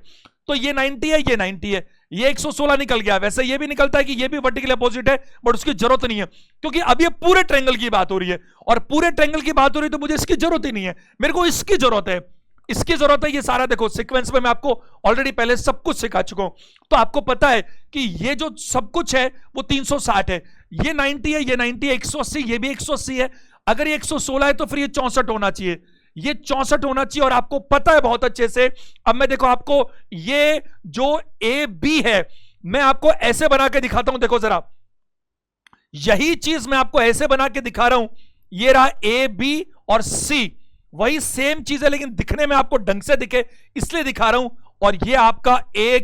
तो ये 90 है, ये 90 है, ये 116 निकल गया। वैसे ये भी निकलता है कि ये भी वर्टिकल अपोजिट है, बट उसकी जरूरत नहीं है, क्योंकि अब ये पूरे ट्रायंगल की बात हो रही है, और पूरे ट्रायंगल की बात हो रही है तो मुझे इसकी जरूरत ही नहीं है, मेरे को इसकी जरूरत है, इसकी जरूरत है। ये सारा देखो सीक्वेंस में मैं आपको ऑलरेडी पहले सब कुछ सिखा चुका हूं, तो आपको पता है कि ये जो सब कुछ है वो 360 है, ये 90 है, ये 90 है, 180, ये भी 180 है। अगर ये 116 है तो फिर ये 64 होना चाहिए, ये 64 होना चाहिए, और आपको पता है बहुत अच्छे से। अब मैं देखो आपको ये जो ए बी है, मैं आपको ऐसे बना के दिखाता हूं, देखो जरा, यही चीज मैं आपको ऐसे बना के दिखा रहा हूं। ये रहा ए बी और सी, वही सेम चीज है, लेकिन दिखने में आपको ढंग से दिखे इसलिए दिखा रहा हूं। और ये आपका ए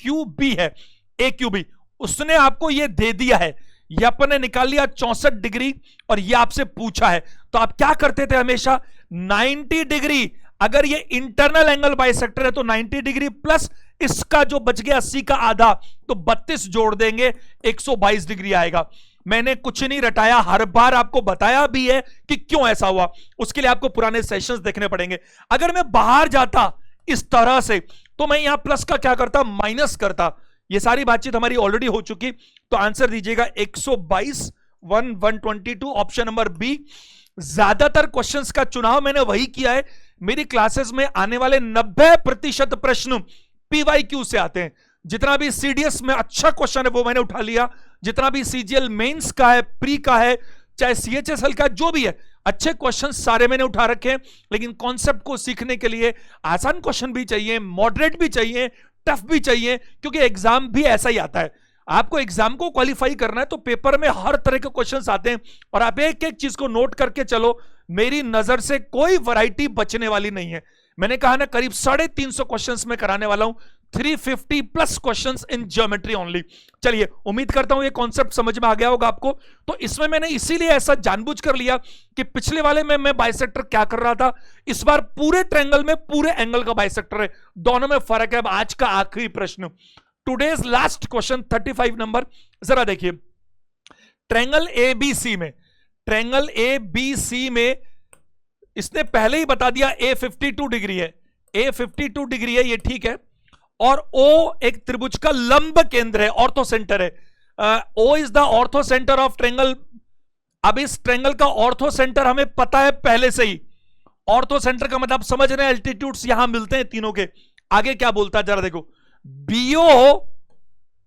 क्यू बी है, ए क्यू बी, उसने आपको ये दे दिया है, ये अपन ने निकाल लिया 64 डिग्री, और ये आपसे पूछा है। तो आप क्या करते थे हमेशा, 90 डिग्री, अगर ये इंटरनल एंगल बाइसेक्टर है तो 90 डिग्री प्लस इसका जो बच गया 80 का आधा, तो 32 जोड़ देंगे, 122 डिग्री आएगा। मैंने कुछ नहीं रटाया, हर बार आपको बताया भी है कि क्यों ऐसा हुआ, उसके लिए आपको पुराने सेशंस देखने पड़ेंगे। अगर मैं बाहर जाता इस तरह से तो मैं यहां प्लस का क्या करता, माइनस करता। ये सारी बातचीत हमारी ऑलरेडी हो चुकी, तो आंसर दीजिएगा 122 122, ऑप्शन नंबर बी। ज्यादातर क्वेश्चंस का चुनाव मैंने वही किया है। मेरी क्लासेस में आने वाले 90% प्रश्न पीवाईक्यू से आते हैं। जितना भी सीडीएस में अच्छा क्वेश्चन है वो मैंने उठा लिया, जितना भी सीजीएल मेंस का है, प्री का है, चाहे सीएचएसएल का, जो भी है, अच्छे क्वेश्चन सारे मैंने उठा रखे हैं। लेकिन कॉन्सेप्ट को सीखने के लिए आसान क्वेश्चन भी चाहिए, मॉडरेट भी चाहिए, टफ भी चाहिए, क्योंकि एग्जाम भी ऐसा ही आता है। आपको एग्जाम को क्वालिफाई करना है तो पेपर में हर तरह के क्वेश्चंस आते हैं, और आप एक एक चीज को नोट करके चलो। मेरी नजर से कोई वैरायटी बचने वाली नहीं है। मैंने कहा ना करीब 350 क्वेश्चंस में कराने वाला हूं, 350 plus questions in geometry only. चलिए, उम्मीद करता हूं ये कॉन्सेप्ट समझ में आ गया होगा आपको। तो इसमें मैंने इसीलिए ऐसा जानबूझ कर लिया कि पिछले वाले में मैं बाइसेक्टर क्या कर रहा था, इस बार पूरे ट्रायंगल में पूरे एंगल का बाइसेक्टर है, दोनों में फर्क है। अब आज का आखिरी प्रश्न, टुडेज लास्ट क्वेश्चन 35 नंबर, जरा देखिए। ट्रायंगल एबीसी में, ट्रायंगल एबीसी में इसने पहले ही बता दिया ए 52 डिग्री है, ए 52 डिग्री है, ये ठीक है। और ओ एक त्रिभुज का लंब केंद्र है, ऑर्थो सेंटर है। O is the orthocentre of triangle. अब इस ट्रायंगल का ऑर्थो सेंटर हमें पता है पहले से ही। ऑर्थो सेंटर का मतलब समझ रहे हैं, एल्टीट्यूड्स यहां मिलते हैं तीनों के। आगे क्या बोलता है जरा देखो, BO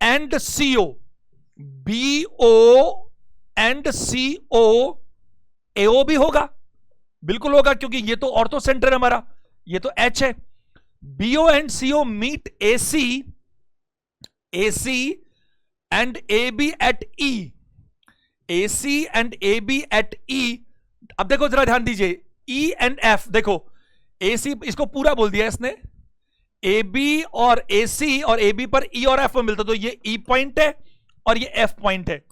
and CO, BO and CO, AO भी होगा, बिल्कुल होगा, क्योंकि ये तो ऑर्थो सेंटर है हमारा, ये तो एच है। BO and CO meet AC, AC and A B at E, AC and A B at E. अब देखो जरा ध्यान दीजिए, ई एंड एफ, देखो एसी इसको पूरा बोल दिया इसने, ए बी और एसी और ए बी पर ई और एफ में मिलता, तो ये ई पॉइंट है और ये एफ पॉइंट है।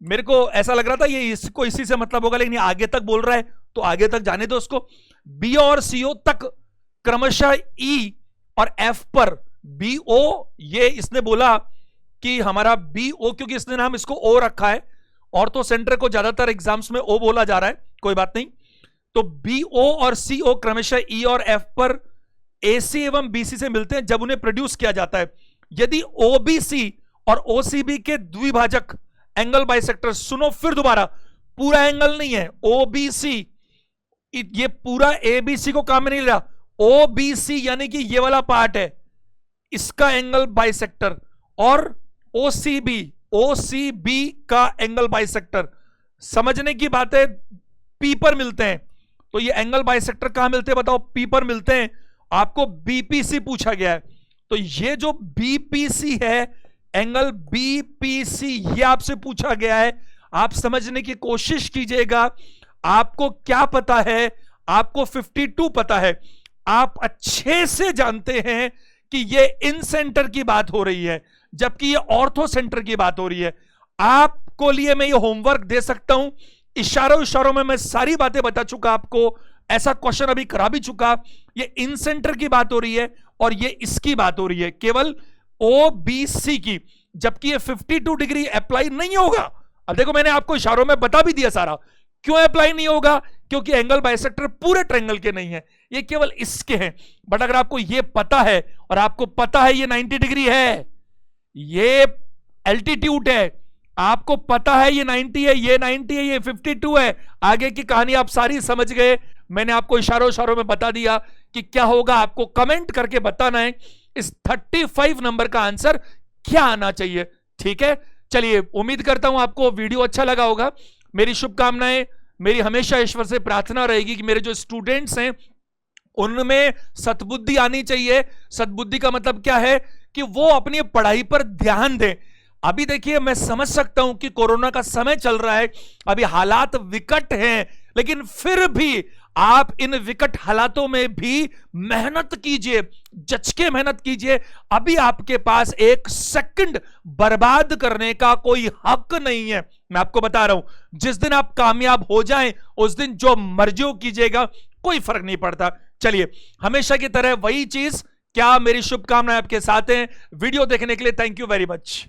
मेरे को ऐसा लग रहा था ये इसको इसी से मतलब होगा, लेकिन आगे तक बोल रहा है तो आगे तक जाने दो उसको। बी और सीओ तक क्रमशः ई और एफ पर बीओ, ये इसने बोला कि हमारा बीओ, क्योंकि इसने नाम इसको ओ रखा है, ऑर्थो सेंटर को ज्यादातर एग्जाम्स में ओ बोला जा रहा है, कोई बात नहीं। तो बीओ और सीओ क्रमशः ई और एफ पर एसी एवं बीसी से मिलते हैं जब उन्हें प्रोड्यूस किया जाता है। यदि ओबीसी और ओसीबी के द्विभाजक एंगल बाइसेक्टर, सुनो फिर दोबारा, पूरा एंगल नहीं है, ओबीसी, ये पूरा एबीसी को काम में नहीं ले रहा, ओबीसी यानी कि ये वाला पार्ट है, इसका एंगल बाइसेक्टर, और ओसीबी, ओसीबी का एंगल बाइसेक्टर। समझने की बात है, पी पर मिलते हैं। तो ये एंगल बाइसेक्टर कहां मिलते हैं बताओ, पी पर मिलते हैं। आपको बीपीसी पूछा गया है, तो ये जो बीपीसी है, एंगल बीपीसी, ये आपसे पूछा गया है। आप समझने की कोशिश कीजिएगा। आपको क्या पता है, आपको 52 पता है, आप अच्छे से जानते हैं कि ये इन सेंटर की बात हो रही है, जबकि ये ऑर्थो सेंटर की बात हो रही है। आपको लिए मैं ये होमवर्क दे सकता हूं, इशारों इशारों में मैं सारी बातें बता चुका आपको, ऐसा क्वेश्चन अभी करा भी चुका। ये इन सेंटर की बात हो रही है और ये इसकी बात हो रही है, केवल ओबीसी की, जबकि ये 52 डिग्री अप्लाई नहीं होगा। अब देखो मैंने आपको इशारों में बता भी दिया सारा, क्यों अप्लाई नहीं होगा, क्योंकि एंगल बाइसेक्टर पूरे ट्रायंगल के नहीं है, ये केवल इसके हैं। बट अगर आपको ये पता है और आपको पता है ये 90 डिग्री है, ये एल्टीट्यूड है, आपको पता है ये 90 है, ये 90 है, ये 52 है, आगे की कहानी आप सारी समझ गए। मैंने आपको इशारों इशारों में बता दिया कि क्या होगा, आपको कमेंट करके बताना है इस 35 नंबर का आंसर क्या आना चाहिए। ठीक है, चलिए, उम्मीद करता हूं आपको वीडियो अच्छा लगा होगा। मेरी शुभकामनाएं, मेरी हमेशा ईश्वर से प्रार्थना रहेगी कि मेरे जो स्टूडेंट्स हैं उनमें सद्बुद्धि आनी चाहिए। सद्बुद्धि का मतलब क्या है कि वो अपनी पढ़ाई पर ध्यान दें। अभी देखिए, मैं समझ सकता हूं कि कोरोना का समय चल रहा है, अभी हालात विकट हैं, लेकिन फिर भी आप इन विकट हालातों में भी मेहनत कीजिए, जच के मेहनत कीजिए। अभी आपके पास एक सेकंड बर्बाद करने का कोई हक नहीं है। मैं आपको बता रहा हूं, जिस दिन आप कामयाब हो जाएं उस दिन जो मर्जी हो कीजिएगा, कोई फर्क नहीं पड़ता। चलिए, हमेशा की तरह वही चीज, क्या मेरी शुभकामनाएं आपके साथ हैं। वीडियो देखने के लिए थैंक यू वेरी मच।